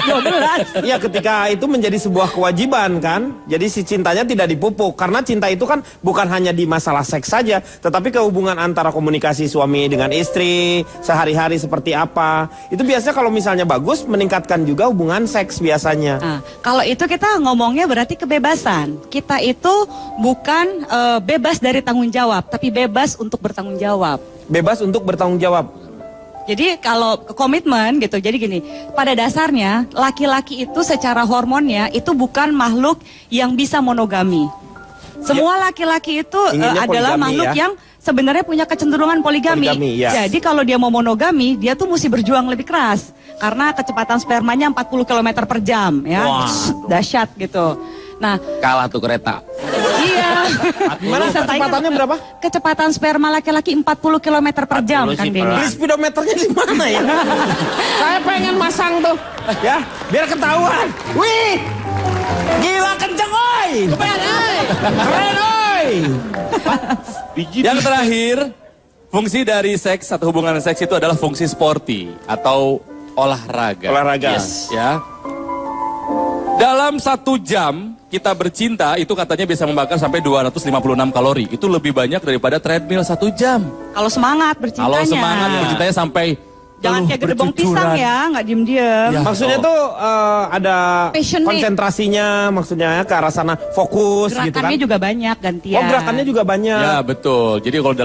12. Iya, ketika itu menjadi sebuah kewajiban kan. Jadi si cintanya tidak dipupuk. Karena cinta itu kan bukan hanya di masalah seks saja, tetapi kehubungan antara komunikasi suami dengan istri, sehari-hari seperti apa. Itu biasanya kalau misalnya bagus, meningkatkan juga hubungan seks biasanya. Nah, kalau itu kita ngomongnya berarti kebebasan. Kita itu bukan bebas dari tanggung jawab, tapi bebas untuk bertanggung jawab. Bebas untuk bertanggung jawab. Jadi kalau komitmen gitu, jadi gini, pada dasarnya laki-laki itu secara hormonnya itu bukan makhluk yang bisa monogami. Semua laki-laki itu Inginnya adalah poligami, makhluk ya? yang sebenarnya punya kecenderungan poligami. Poligami, ya. Jadi kalau dia mau monogami, dia tuh mesti berjuang lebih keras. Karena kecepatan spermanya 40 km per jam ya. Dahsyat gitu. Nah, Kalah tuh kereta. iya. Gimana Bisa saingan. kecepatannya berapa? Kecepatan sperma laki-laki 40 km per jam 40 kan sih, Denny. Pak. Beli speedometernya di mana ya? Saya pengen masang tuh, ya, biar ketahuan. Wih, gila kenceng, oi. Keren, oi. Yang terakhir, fungsi dari seks atau hubungan seks itu adalah fungsi sporty atau olahraga. Olahraga. Yes, ya. Dalam 1 jam kita bercinta itu katanya bisa membakar sampai 256 kalori. Itu lebih banyak daripada treadmill 1 jam. Kalau semangat bercintanya. Kalau semangat bercintanya sampai Jangan kayak gerbong pisang bercucuran. ya, nggak diem-diem. Ya. Maksudnya tuh ada Passionate. konsentrasinya, maksudnya ke arah sana fokus gitu kan. Gerakannya juga banyak gantian. Oh, gerakannya juga banyak. Ya betul. Jadi kalau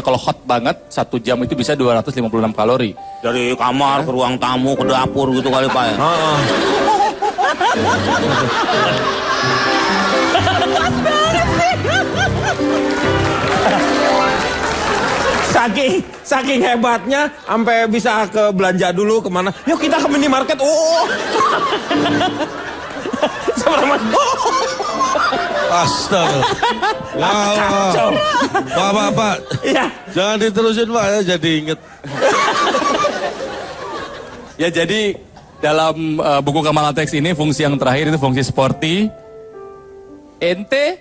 kalau hot banget 1 jam itu bisa 256 kalori. Dari kamar ke ruang tamu ke dapur gitu kali Pak ya. Saking hebatnya sampai bisa ke belanja dulu kemana. Yuk kita ke minimarket. Oh. Astaga. Kacau. Pak. Iya. Jangan diterusin Pak, ya jadi inget. Ya jadi dalam buku Kamalatex ini fungsi yang terakhir itu fungsi sporty. Ente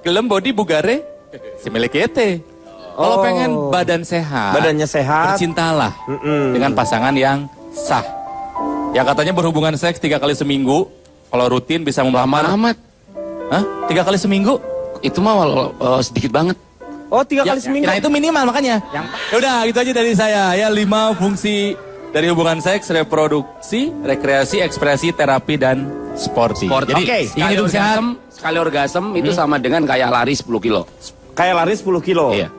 gelem body bugare semilik ete. Kalau pengen badan sehat, Badannya sehat. bercintalah dengan pasangan yang sah. Yang katanya berhubungan seks 3 kali seminggu. Kalau rutin bisa melamar. Amat. Hah? 3 kali seminggu? Itu mah sedikit banget. Oh 3 kali seminggu. Nah itu minimal makanya. Yaudah gitu aja dari saya. Ya 5 fungsi dari hubungan seks: reproduksi, rekreasi, ekspresi, terapi, dan sporty. Jadi Oke, sekali orgasm itu sama dengan kayak lari 10 kilo. Kayak lari 10 kilo. Iya.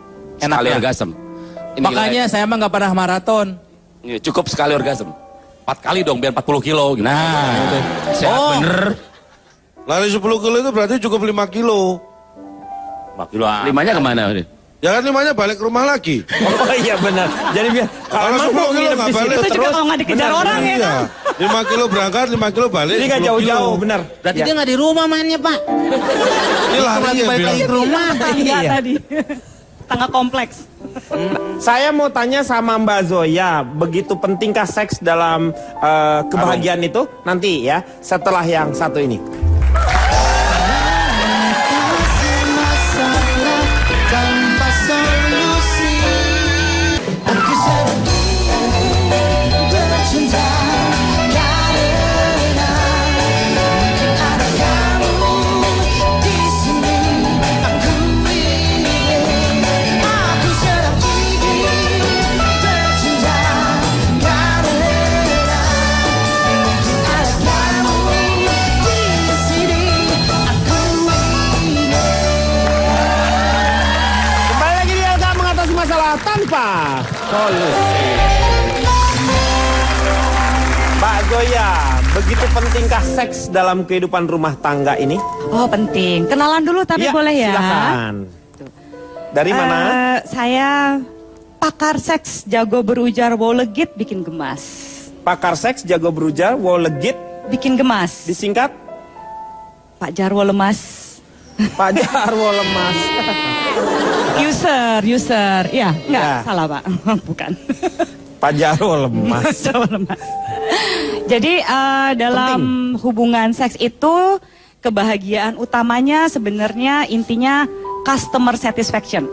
Sekali Enaknya. orgasm. Ini Makanya saya mah nggak pernah maraton. Iya, cukup sekali orgasm. 4 kali dong biar 40 kilo. Gitu. Nah, sehat bener. Lari 10 kilo itu berarti cukup 5 kilo. 4 kilo. 5-nya kemana? Ya kan 5-nya balik ke rumah lagi. Oh iya benar. Jadi biar Kalau emang 10 mau kilo nginep nggak di situ balik. Itu juga terus, kalau nggak dikejar benar, orang ya. Iya. 5 kilo berangkat, 5 kilo balik. Jadi nggak 10 jauh-jauh, kilo. benar. Berarti Ya. dia nggak di rumah mainnya Pak. Ini lari ya Balik lagi bilang. ke rumah. Iya tadi. Tengah kompleks. Saya mau tanya sama Mbak Zoya, begitu pentingkah seks dalam kebahagiaan itu? Nanti ya, setelah yang satu ini. Kembali lagi di LK mengatasi masalah tanpa solusi. Mbak Zoya, begitu pentingkah seks dalam kehidupan rumah tangga ini? Oh penting. Kenalan dulu tapi Iya, boleh ya. Silakan. Dari mana? Saya pakar seks jago berujar wow legit bikin gemas. Pakar seks jago berujar, wow legit, Bikin gemas. disingkat Pak Jarwo lemas. Pak Jarwo lemas. User. Ya, enggak Ya. salah Pak. Bukan. Pak Jarwo lemas. Jarwo lemas. Jadi dalam hubungan seks itu kebahagiaan utamanya sebenarnya intinya customer satisfaction.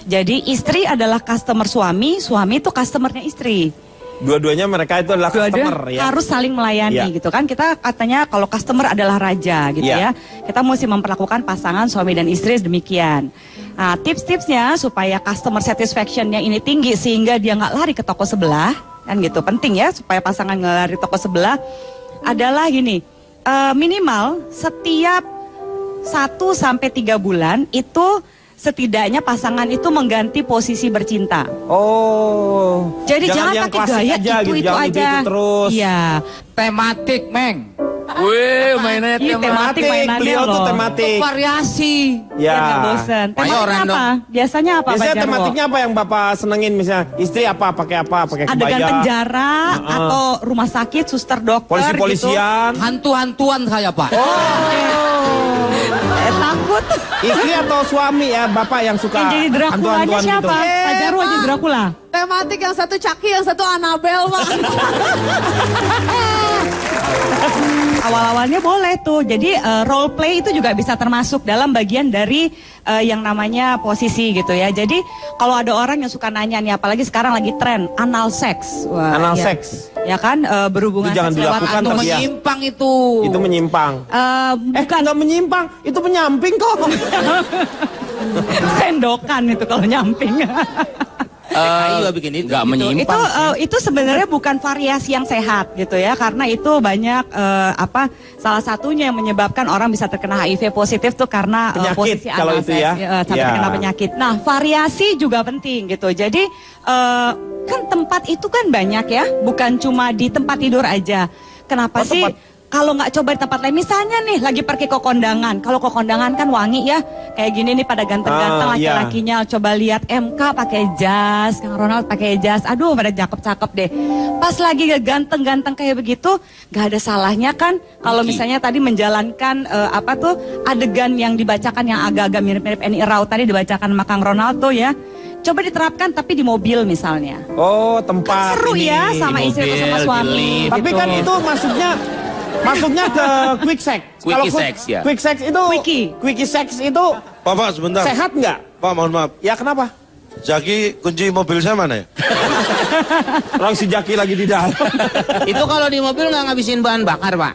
Jadi istri adalah customer suami, suami itu customernya istri. Dua-duanya mereka itu adalah customer ya. Harus saling melayani Ya. gitu kan. Kita katanya kalau customer adalah raja gitu Ya. ya. Kita mesti memperlakukan pasangan suami dan istri demikian. Nah, tips-tipsnya supaya customer satisfactionnya ini tinggi sehingga dia nggak lari ke toko sebelah kan gitu. Penting ya supaya pasangan nggak lari toko sebelah adalah gini. Minimal setiap 1-3 bulan itu setidaknya pasangan itu mengganti posisi bercinta. Oh. Jadi jangan yang pakai klasik gaya aja gitu, itu jangan aja. itu terus. Iya. Tematik, Meng. Wih, mainnya Iya, tematik. mainannya beliau tuh loh. tematik. Variasi. Ya. Biar nggak bosen. Temanya orang apa? Biasanya apa Biasanya Pak Jarwo? tematiknya apa yang Bapak senengin misalnya? Istri apa? Pakai Adegan kebaya? penjara atau rumah sakit, suster dokter Polisi-polisian? Hantu-hantuan saya, Pak. gitu. Takut. Istri atau suami ya Bapak yang suka Yang jadi Drakulanya hantu-hantuan siapa? gitu? Pak Jarwo jadi Dracula. Tematik yang satu Chucky, yang satu Annabelle, Pak. Awal-awalnya boleh tuh. Jadi role play itu juga bisa termasuk dalam bagian dari yang namanya posisi gitu ya. Jadi kalau ada orang yang suka nanya nih, apalagi sekarang lagi tren anal sex. Wah, Anal ya. seks. Ya kan berhubungan Itu jangan seks lewat dilakukan, anus. tapi ya. Menyimpang itu. Itu menyimpang. Bukan Nggak menyimpang, itu penyamping kok. sendokan itu kalau nyamping. TKI juga bikin itu. Nggak menyimpang. Itu sebenarnya bukan variasi yang sehat gitu ya, karena itu banyak salah satunya yang menyebabkan orang bisa terkena HIV positif tuh karena Penyakit, posisi kalau anal itu seks, ya. sampai Ya. terkena penyakit. Nah, variasi juga penting gitu. Jadi kan tempat itu kan banyak ya, bukan cuma di tempat tidur aja. kenapa Oh, sih tempat. kalau nggak coba di tempat lain? Misalnya nih lagi pergi ke kondangan. Kalau ke kondangan kan wangi ya. Kayak gini nih pada ganteng-ganteng Iya. laki-lakinya. Coba lihat MK pakai jas, Kang Ronald pakai jas. Aduh, pada cakep-cakep deh. Pas lagi ganteng-ganteng kayak begitu, nggak ada salahnya kan kalau misalnya tadi menjalankan adegan yang dibacakan yang agak-agak mirip-mirip Eni Rau tadi dibacakan sama Kang Ronald tuh ya. Coba diterapkan tapi di mobil misalnya. Oh, tempat Seru ini. ya sama Di istri atau sama mobil, di suami. lift. Tapi kan itu masuknya ke quick sex. Quickie Kalau sex, ya. Quick sex itu Quickie sex itu Pak, sebentar. sehat nggak? Pak, mohon maaf. Ya kenapa? Jaki, kunci mobil saya mana ya? Orang si Jaki lagi di dalam. Itu kalau di mobil nggak ngabisin bahan bakar, Pak.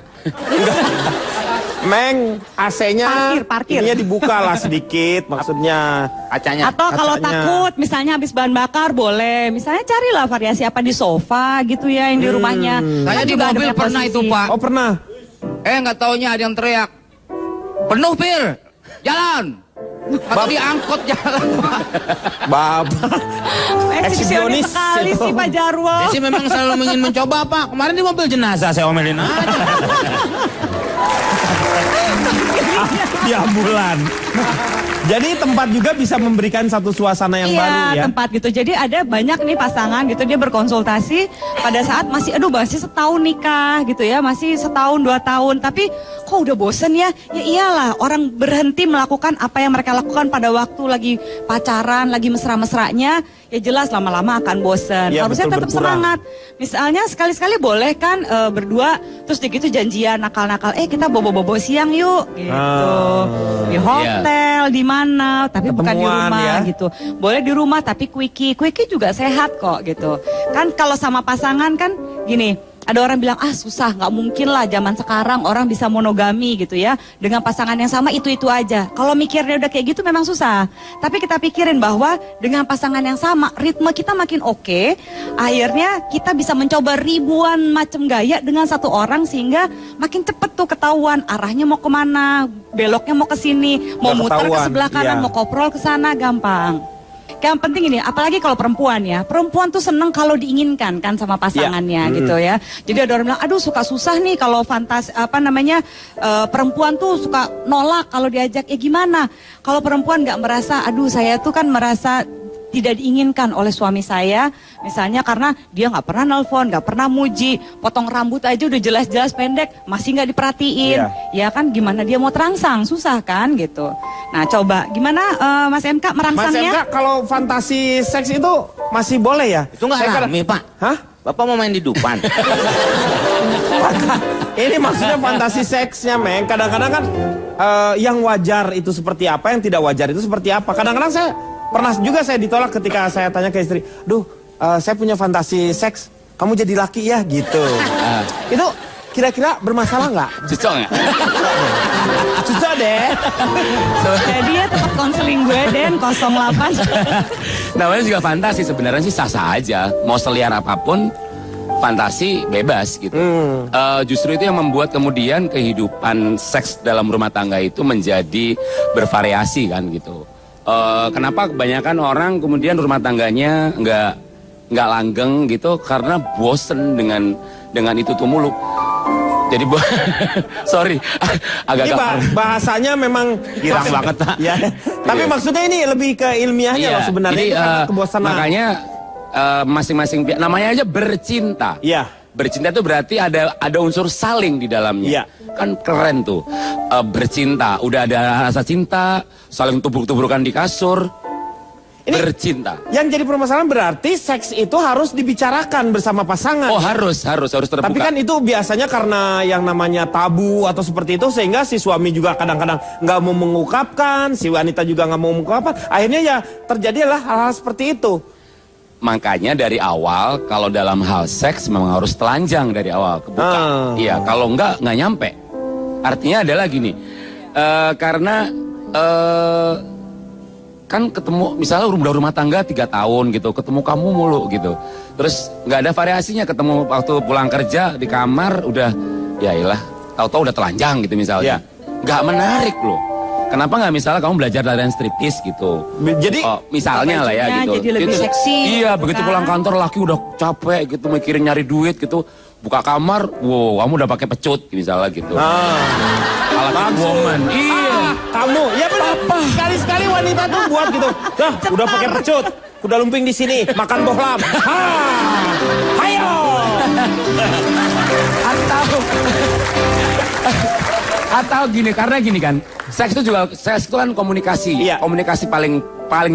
Meng, AC-nya Parkir. ininya dibuka lah sedikit, maksudnya. Kacanya. Atau kalau Kacanya. takut misalnya habis bahan bakar boleh. Misalnya carilah variasi apa di sofa gitu ya yang di rumahnya. Saya Kan di juga ada mobil banyak pernah posisi. itu, Pak. Oh pernah? Nggak taunya ada yang teriak. Penuh, Pir. Jalan. Atau diangkut jalan, Pak. Bapak. Eksibisionis sekali itu. sih Pak Jarwo. Dia sih memang selalu ingin mencoba, Pak. Kemarin di mobil jenazah saya omelin aja. Di ambulan. Jadi tempat juga bisa memberikan satu suasana yang baru ya. Tempat gitu. Jadi ada banyak nih pasangan gitu dia berkonsultasi pada saat masih setahun nikah gitu ya, masih setahun 2 tahun tapi kok udah bosen ya? Ya iyalah, orang berhenti melakukan apa yang mereka lakukan pada waktu lagi pacaran, lagi mesra-mesranya, ya jelas lama-lama akan bosen. Ya, Harusnya betul, tetap berkurang. semangat. Misalnya sekali-sekali boleh kan berdua terus gitu janjian nakal-nakal, kita bobo-bobo siang yuk gitu. Di hotel, di mana, tapi bukan di Ketemuan, rumah ya. gitu. Boleh di rumah tapi quickie juga sehat kok gitu. Kan kalau sama pasangan kan gini, ada orang bilang susah, nggak mungkin lah zaman sekarang orang bisa monogami gitu ya. Dengan pasangan yang sama itu aja. Kalau mikirnya udah kayak gitu memang susah. Tapi kita pikirin bahwa dengan pasangan yang sama ritme kita makin oke. Akhirnya kita bisa mencoba ribuan macam gaya dengan satu orang sehingga makin cepet tuh ketahuan arahnya mau kemana, beloknya mau ke sini, mau Udah muter ke ketahuan, sebelah kanan, iya. mau koprol ke sana gampang. Yang penting ini, apalagi kalau perempuan ya. Perempuan tuh seneng kalau diinginkan kan sama pasangannya gitu ya. Jadi ada orang bilang, aduh suka susah nih kalau perempuan tuh suka nolak kalau diajak. Ya gimana? Kalau perempuan nggak merasa, aduh saya tuh kan merasa tidak diinginkan oleh suami saya, misalnya karena dia nggak pernah nelpon, nggak pernah muji, potong rambut aja udah jelas-jelas pendek, masih nggak diperhatiin, ya kan gimana dia mau terangsang, susah kan gitu. Nah coba gimana Mas MK Mas merangsangnya? MK kalau fantasi seks itu masih boleh ya? Itu nggak Saya rame, Pak. Hah? Bapak mau main di Dupan. Ini maksudnya fantasi seksnya, Meng. Kadang-kadang kan yang wajar itu seperti apa, yang tidak wajar itu seperti apa. Kadang-kadang pernah juga saya ditolak ketika saya tanya ke istri, saya punya fantasi seks, kamu jadi laki ya, gitu. Itu kira-kira bermasalah nggak? Cocok nggak? Cocok deh. Jadi ya tetap konseling gue Den 08. Namanya juga fantasi, sebenarnya sih sah-sah aja. Mau seliar apapun, fantasi bebas gitu. Justru itu yang membuat kemudian kehidupan seks dalam rumah tangga itu menjadi bervariasi kan gitu. Kenapa kebanyakan orang kemudian rumah tangganya nggak langgeng gitu karena bosen dengan itu tuh mulu. Jadi sorry Ini agak bahasanya memang Girang banget, Pak. Ya. Tapi maksudnya ini lebih ke ilmiahnya loh sebenarnya. Jadi, Itu karena kebosanan. makanya masing-masing pihak namanya aja bercinta. Iya. Bercinta itu berarti ada unsur saling di dalamnya. Iya. Kan keren tuh. Bercinta, udah ada rasa cinta, saling tubruk-tubrukan di kasur. Ini bercinta. Yang jadi permasalahan berarti seks itu harus dibicarakan bersama pasangan. Oh, harus terbuka. Tapi kan itu biasanya karena yang namanya tabu atau seperti itu sehingga si suami juga kadang-kadang nggak mau mengungkapkan, si wanita juga nggak mau mengungkapkan. Akhirnya ya terjadilah hal-hal seperti itu. Makanya dari awal kalau dalam hal seks memang harus telanjang dari awal kebuka. Iya, kalau nggak nyampe. Artinya adalah gini, karena kan ketemu misalnya udah rumah tangga 3 tahun gitu, ketemu kamu mulu gitu, terus nggak ada variasinya, ketemu waktu pulang kerja di kamar udah ya iyalah tahu-tahu udah telanjang gitu misalnya, nggak menarik loh. Kenapa nggak misalnya kamu belajar latihan striptease gitu? Jadi Misalnya lah ya gitu. Jadi lebih seksi, Iya, gitu begitu kan. pulang kantor laki udah capek gitu mikirin nyari duit gitu. Buka kamar, wow, kamu udah pakai pecut misalnya gitu. Ala woman. Iya. Kamu, ya benar. Sekali-sekali wanita tuh buat gitu. Dah, udah pakai pecut. Kuda lumping di sini, makan bohlam. Hayo. Atau gini, karena gini kan, seks itu kan komunikasi, Iya. komunikasi paling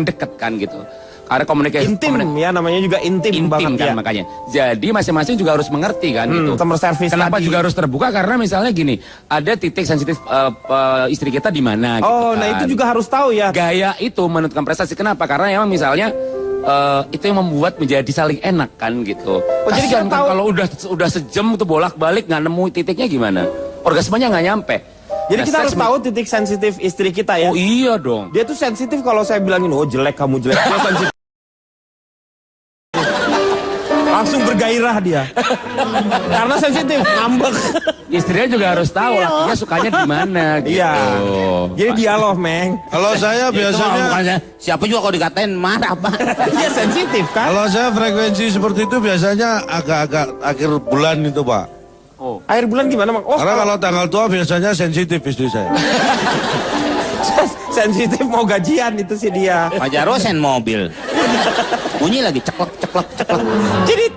deket kan gitu. Karena komunikasi Intim ya, namanya juga intim banget kan ya. makanya. Jadi masing-masing juga harus mengerti kan gitu. Customer service Kenapa tadi. juga harus terbuka? Karena misalnya gini, ada titik sensitif istri kita di mana gitu Oh, kan. nah itu juga harus tahu ya. Gaya itu menentukan prestasi. Kenapa? Karena emang misalnya itu yang membuat menjadi saling enak kan gitu. Oh, jadi Kasian kita tahu- kan kalau udah sejam tuh bolak-balik nggak nemu titiknya gimana? Orgasmenya nggak nyampe. Jadi Nah, kita harus seks- tahu titik sensitif istri kita ya. Oh iya dong. Dia tuh sensitif kalau saya bilangin, oh jelek kamu jelek. Dia sensitif. Langsung bergairah dia. Karena sensitif, ngambek. Istrinya juga harus tahu lakinya sukanya di mana gitu. Iya. Jadi dialog, Meng. Kalau saya biasanya, Siapa juga kalau dikatain marah, Pak. Dia sensitif kan? kalau saya frekuensi seperti itu biasanya agak-agak akhir bulan itu Pak. Akhir bulan gimana, Mang? Oh, Karena kalau tanggal tua biasanya sensitif istri saya. sensitif mau gajian itu sih dia. Pak Jarwo sen mobil. Bunyi lagi ceklek. Cidit.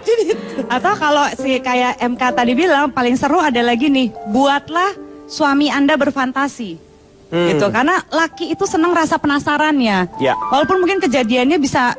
Atau kalau si kayak MK tadi bilang paling seru ada lagi nih, buatlah suami Anda berfantasi. Gitu, karena laki itu senang rasa penasarannya. Ya. Walaupun mungkin kejadiannya bisa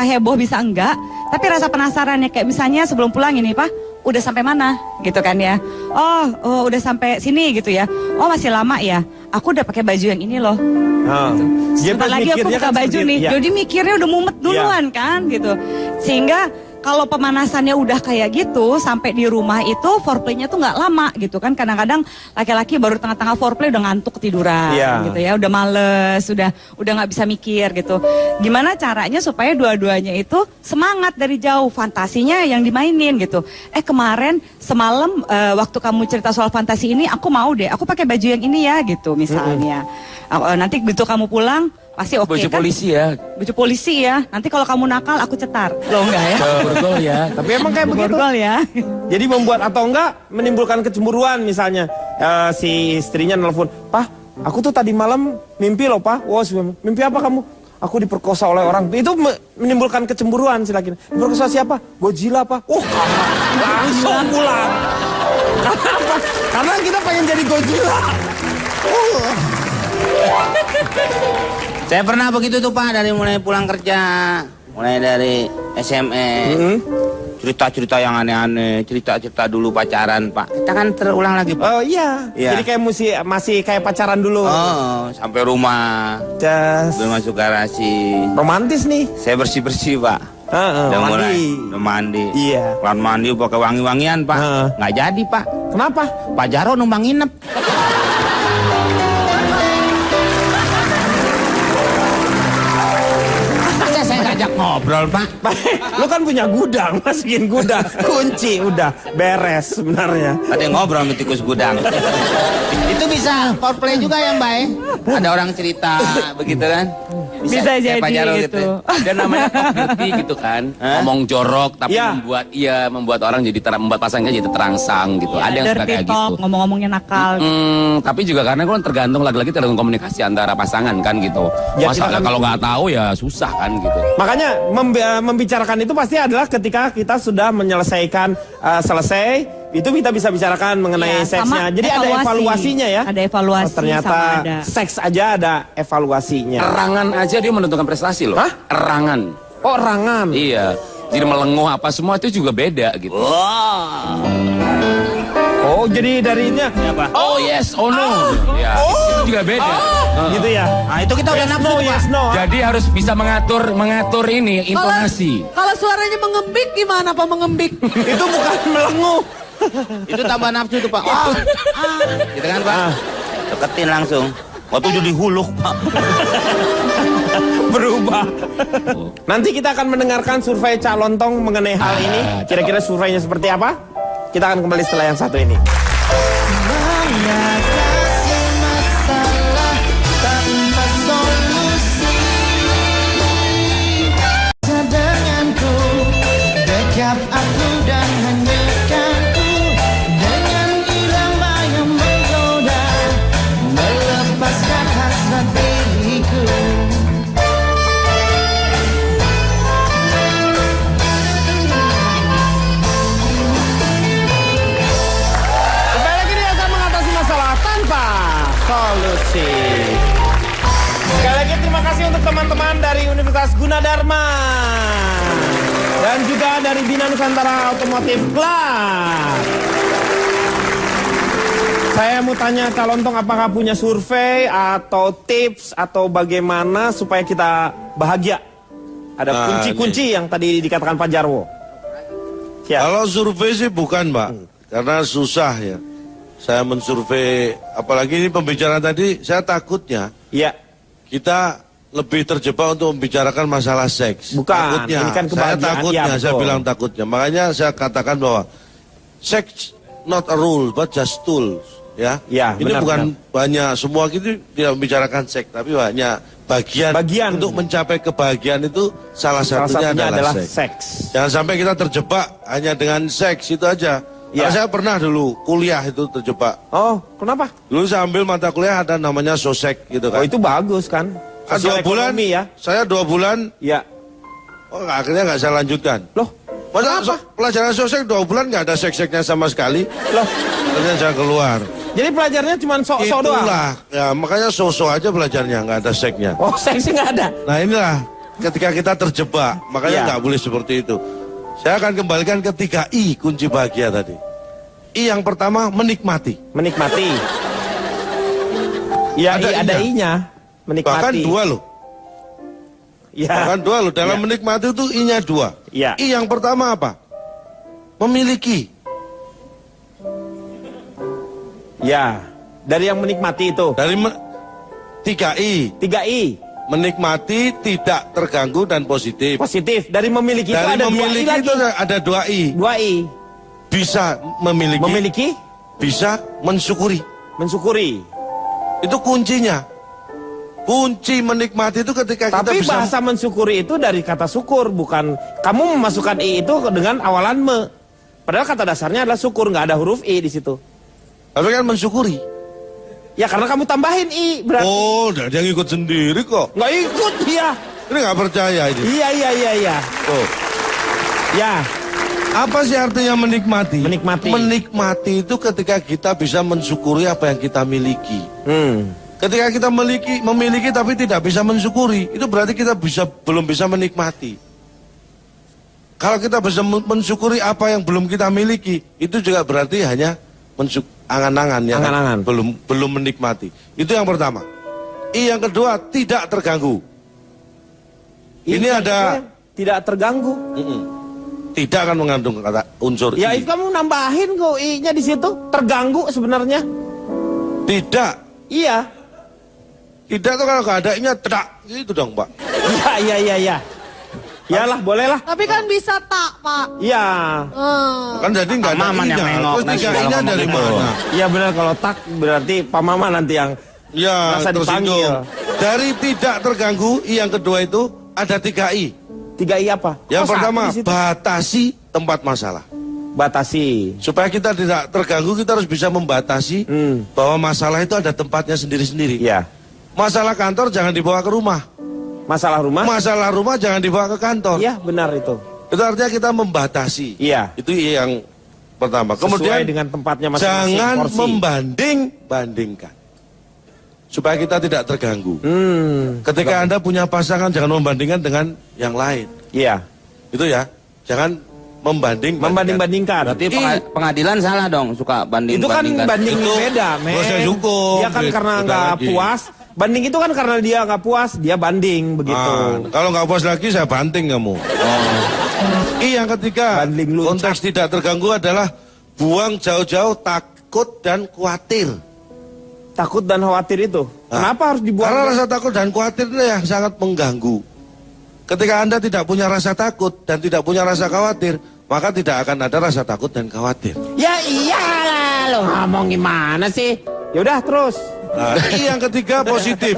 heboh, bisa enggak, tapi rasa penasarannya kayak misalnya sebelum pulang ini, Pak, udah sampai mana? Gitu kan ya. Oh, udah sampai sini gitu ya. Oh, masih lama ya. Aku udah pakai baju yang ini loh. Dia Sebentar pas lagi aku mikirnya buka kan baju seperti nih. itu, ya. Jadi mikirnya udah mumet duluan kan gitu. Sehingga kalau pemanasannya udah kayak gitu, sampai di rumah itu foreplaynya tuh nggak lama gitu kan. Kadang-kadang laki-laki baru tengah-tengah foreplay udah ngantuk ketiduran Iya. gitu ya, udah males, udah nggak bisa mikir gitu. Gimana caranya supaya dua-duanya itu semangat dari jauh, fantasinya yang dimainin gitu. Kemarin semalam waktu kamu cerita soal fantasi ini, aku mau deh, aku pakai baju yang ini ya gitu misalnya. Nanti begitu kamu pulang pasti oke Baju kan? polisi ya. Baju polisi ya. Nanti kalau kamu nakal aku cetar. Loh enggak ya? Borgol ya. Tapi emang kayak begitu. Borgol ya. Jadi membuat atau enggak menimbulkan kecemburuan misalnya. Si istrinya nelfon, "Pak, aku tuh tadi malam mimpi loh, Pak." "Wah, mimpi apa kamu?" "Aku diperkosa oleh orang." Itu menimbulkan kecemburuan si laki. "Diperkosa siapa?" "Godzilla, Pak." Langsung pulang. Kenapa? Karena kita pengen jadi Godzilla. Saya pernah begitu tuh Pak, dari mulai pulang kerja, mulai dari SMS, cerita-cerita yang aneh-aneh, cerita-cerita dulu pacaran Pak. Kita kan terulang lagi Pak. Oh iya. Iya. Jadi kayak masih kayak pacaran dulu. Oh, sampai rumah, Just belum masuk garasi. romantis nih. Saya bersih-bersih Pak. Udah mulai, udah mandi. Iya. Kelar mandi pakai wangi-wangian Pak. Nggak jadi Pak. Kenapa? Pak Jarwo numpang nginep. Masa saya ngajak ngobrol Pak? Lu kan punya gudang, masukin gudang, kunci udah beres sebenarnya. Ada yang ngobrol sama tikus gudang. Itu bisa foreplay juga ya Mbak ya? Ada orang cerita begitu kan? Bisa kayak jadi Pak Jarwo gitu. Dan namanya talk dirty gitu kan. Ngomong jorok tapi Ya. membuat orang jadi membuat pasangannya jadi terangsang gitu. Ada yang suka Dirty kayak talk, gitu. ngomong-ngomongnya nakal. Tapi juga karena kan tergantung lagi-lagi tergantung komunikasi antara pasangan kan gitu. Ya, Masa kita kan- kalau nggak tahu ya susah kan gitu. Makanya membicarakan itu pasti adalah ketika kita sudah menyelesaikan selesai, itu kita bisa bicarakan mengenai Iya, sama seksnya. Jadi ada evaluasi. evaluasinya ya. Ada evaluasi, Ternyata sama ada. seks aja ada evaluasinya. Erangan aja dia menentukan prestasi loh. Hah? Erangan. Oh, rangan. Iya. Jadi melenguh apa semua itu juga beda gitu. Oh, jadi darinya. Oh yes, oh no. Ya, itu juga beda. Gitu ya. Nah itu kita udah Yes, nafsu no, Pak. yes, no. Jadi harus bisa mengatur ini intonasi. Kalau suaranya mengembik gimana Pak mengembik? Itu bukan melenguh. Itu tambah nafsu tuh Pak. Gitu kan Pak? Deketin langsung. Waktu jadi huluk Pak. Berubah. Nanti kita akan mendengarkan survei Cak Lontong mengenai hal ini. Kira-kira surveinya seperti apa? Kita akan kembali setelah yang satu ini. Mengatasi masalah tak Sikap aku dan hanyutkanku dengan irama yang menggoda, melepaskan hasrat diriku. Kembali lagi dia akan mengatasi masalah tanpa solusi. Sekali lagi terima kasih untuk teman-teman dari Universitas Gunadarma dan juga dari Bina Nusantara Automotive Club. Saya mau tanya Kak Lontong, apakah punya survei atau tips atau bagaimana supaya kita bahagia? Ada kunci-kunci yang tadi dikatakan Pak Jarwo. Ya. Kalau survei sih bukan, Mbak. Karena susah ya. Saya mensurvei, apalagi ini pembicaraan tadi, saya takutnya ya, kita lebih terjebak untuk membicarakan masalah seks. Bukan, takutnya, ini kan saya kebahagiaan. takutnya, Ya, saya betul. bilang takutnya. Makanya saya katakan bahwa seks not a rule, but just tools. Ya, Ya, ini benar, bukan banyak, semua itu tidak membicarakan seks, tapi banyak bagian untuk mencapai kebahagiaan itu salah satunya adalah seks. Jangan sampai kita terjebak hanya dengan seks itu aja. Karena saya pernah dulu kuliah itu terjebak. Oh, kenapa? Dulu saya ambil mata kuliah ada namanya sosek gitu kan. Oh, itu bagus kan? Dua bulan ya. Saya 2 bulan. Ya. Oh, akhirnya nggak saya lanjutkan. Loh? Masa pelajaran sosek 2 bulan nggak ada seks-seksnya sama sekali? Loh? Akhirnya saya keluar. Jadi pelajarnya cuma sok-sok doang? Itulah, ya makanya sok-sok aja belajarnya, nggak ada seksnya. Oh, seksnya nggak ada? Nah inilah, ketika kita terjebak, makanya nggak boleh seperti itu. Saya akan kembalikan ke 3 I kunci bahagia tadi. I yang pertama, menikmati. Menikmati. Ya, ada I-nya. Menikmati. Bahkan 2 loh. Ya. Bahkan 2 loh. Dalam menikmati itu I-nya 2. Ya. I yang pertama apa? Memiliki. Ya. Dari yang menikmati itu. Dari 3 I. 3 I. Menikmati, tidak terganggu dan positif. Positif. Dari memiliki itu Dari ada 2 I memiliki lagi. itu ada 2 I. 2 I. Bisa memiliki. Memiliki. Bisa mensyukuri. Mensyukuri. Itu kuncinya. Kunci menikmati itu ketika kita Tapi bisa. bahasa mensyukuri itu dari kata syukur, bukan kamu memasukkan I itu dengan awalan me. Padahal kata dasarnya adalah syukur, nggak ada huruf I di situ. Tapi kan mensyukuri. Ya karena kamu tambahin I berarti. Oh, dia ngikut sendiri kok. Nggak ikut dia. Ini nggak percaya ini. Iya. Oh. Ya. Apa sih artinya menikmati? Menikmati. Menikmati itu ketika kita bisa mensyukuri apa yang kita miliki. Ketika kita memiliki tapi tidak bisa mensyukuri, itu berarti kita belum bisa menikmati. Kalau kita bisa mensyukuri apa yang belum kita miliki, itu juga berarti hanya angan-angan ya. Angan-angan. Belum menikmati. Itu yang pertama. I yang kedua, tidak terganggu. Ini ada tidak terganggu. Tidak akan mengandung kata unsur Ya I. itu kamu nambahin kok I-nya di situ. Terganggu sebenarnya. Tidak. Iya. Tidak tuh kalau nggak ada I-nya tidak. Gitu dong, Pak. Iya. Iyalah, bolehlah. Tapi kan bisa tak, Pak. Iya. Kan jadi nggak ada Maman yang I-nya. nengok, Terus nanti 3 kalau I-nya ngomong dari gitu. mana? Iya benar, kalau tak berarti Pak Mama nanti yang Ya, merasa tersinggung. dipanggil. Dari tidak terganggu, I yang kedua itu ada 3 I. 3 I apa? Yang Oh, pertama, satu di situ. batasi tempat masalah. Batasi. Supaya kita tidak terganggu, kita harus bisa membatasi bahwa masalah itu ada tempatnya sendiri-sendiri. Iya. Masalah kantor jangan dibawa ke rumah. Masalah rumah? Masalah rumah jangan dibawa ke kantor. Iya, benar itu. Itu artinya kita membatasi. Iya. Itu yang pertama. Sesuai Kemudian dengan tempatnya masing-masing jangan porsi. membanding-bandingkan. Supaya kita tidak terganggu. Ketika Anda punya pasangan, jangan membandingkan dengan yang lain. Iya. Itu ya. Jangan membanding-bandingkan. Berarti pengadilan salah dong, suka banding. Itu kan banding beda, men. proses hukum. Dia kan karena Beda nggak lagi. puas. Banding itu kan karena dia nggak puas, dia banding begitu. Kalau nggak puas lagi, saya banting kamu. I yang ketiga, konteks tidak terganggu adalah buang jauh-jauh takut dan khawatir. Takut dan khawatir itu. Kenapa harus dibuang? Karena rasa takut dan khawatir itu yang sangat mengganggu. Ketika Anda tidak punya rasa takut dan tidak punya rasa khawatir, maka tidak akan ada rasa takut dan khawatir. Ya iyalah, lo ngomong gimana sih? Ya udah terus. Nah, I yang ketiga positif.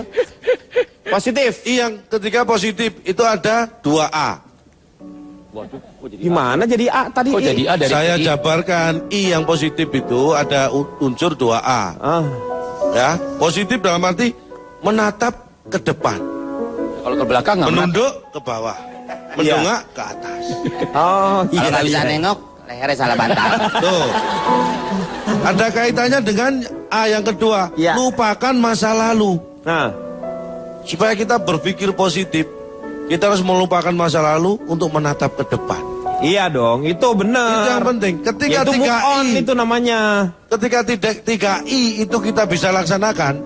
Positif. I yang ketiga positif itu ada 2 A. Waduh, kok jadi Gimana jadi A tadi? Kok jadi A dari Saya I? jabarkan I yang positif itu ada unsur 2A. Ya, positif dalam arti menatap ke depan, Kalau ke belakang nggak menunduk ke bawah, mendongak ke atas. Oh, Kalau nggak bisa nengok, lehernya salah bantal. Tuh. Ada kaitannya dengan A yang kedua, Ya. lupakan masa lalu. Nah, Supaya kita berpikir positif, kita harus melupakan masa lalu untuk menatap ke depan. iya dong, itu benar. Itu yang penting. Ketika Itu move 3I on itu namanya. Ketika 3I itu kita bisa laksanakan,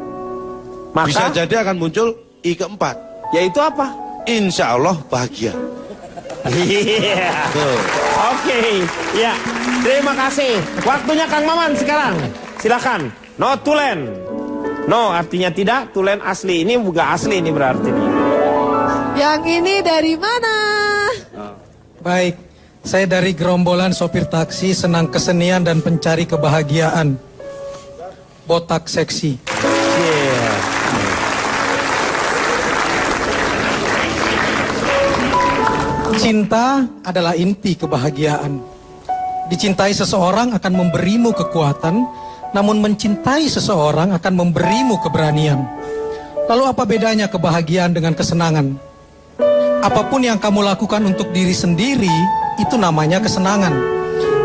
Maka bisa jadi akan muncul I keempat. yaitu apa? Insya Allah bahagia. Iya. Tuh. Oke, ya. Terima kasih. Waktunya Kang Maman sekarang. Silakan. No tulen. No artinya tidak, tulen asli. Ini bukan asli ini berarti nih. Yang ini dari mana? Baik, saya dari gerombolan sopir taksi senang kesenian dan pencari kebahagiaan. Botak seksi. Iya. Cinta adalah inti kebahagiaan. Dicintai seseorang akan memberimu kekuatan, namun mencintai seseorang akan memberimu keberanian. Lalu apa bedanya kebahagiaan dengan kesenangan? Apapun yang kamu lakukan untuk diri sendiri, itu namanya kesenangan.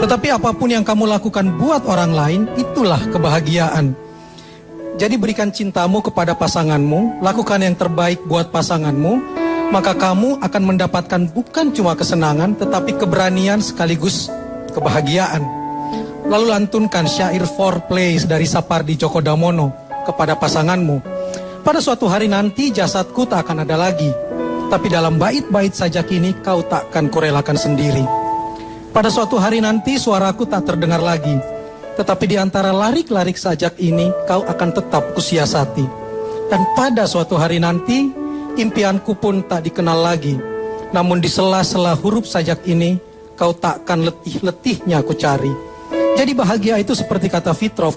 Tetapi apapun yang kamu lakukan buat orang lain, itulah kebahagiaan. Jadi berikan cintamu kepada pasanganmu, lakukan yang terbaik buat pasanganmu, maka kamu akan mendapatkan bukan cuma kesenangan, tetapi keberanian sekaligus kebahagiaan. Lalu lantunkan syair foreplay dari Sapardi Djoko Damono kepada pasanganmu. Pada suatu hari nanti jasadku tak akan ada lagi, tapi dalam bait-bait sajak ini kau takkan kurelakan sendiri. Pada suatu hari nanti suaraku tak terdengar lagi, tetapi di antara larik-larik sajak ini kau akan tetap kusiasati. Dan pada suatu hari nanti impianku pun tak dikenal lagi, namun di sela-sela huruf sajak ini kau takkan letih-letihnya aku cari. Jadi bahagia itu seperti kata Fitrov,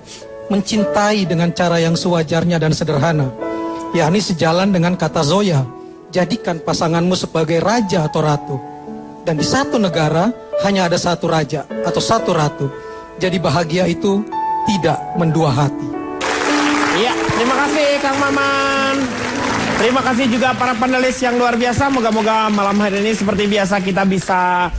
mencintai dengan cara yang sewajarnya dan sederhana, yakni sejalan dengan kata Zoya, jadikan pasanganmu sebagai raja atau ratu. Dan di satu negara hanya ada satu raja atau satu ratu. Jadi bahagia itu tidak mendua hati. Iya, terima kasih Kang Maman. Terima kasih juga para panelis yang luar biasa. Moga-moga malam hari ini seperti biasa kita bisa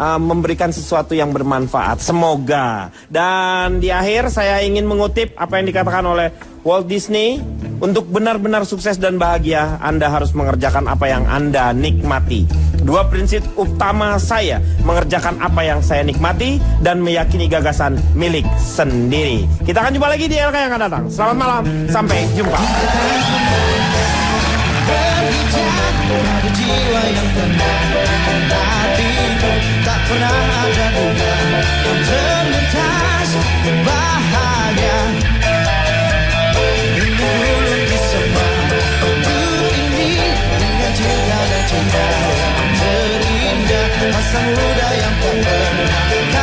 memberikan sesuatu yang bermanfaat. Semoga. Dan di akhir saya ingin mengutip apa yang dikatakan oleh Walt Disney. Untuk benar-benar sukses dan bahagia, Anda harus mengerjakan apa yang Anda nikmati. Dua prinsip utama saya, mengerjakan apa yang saya nikmati dan meyakini gagasan milik sendiri. Kita akan jumpa lagi di LK yang akan datang. Selamat malam, sampai jumpa. Ada jiwa yang tenang, hatiku tak pernah ada duga yang terlintas bahagia. Ingin dulu bersama untuk ini dengan cinta dan cinta yang terindah, masa muda yang tak pernah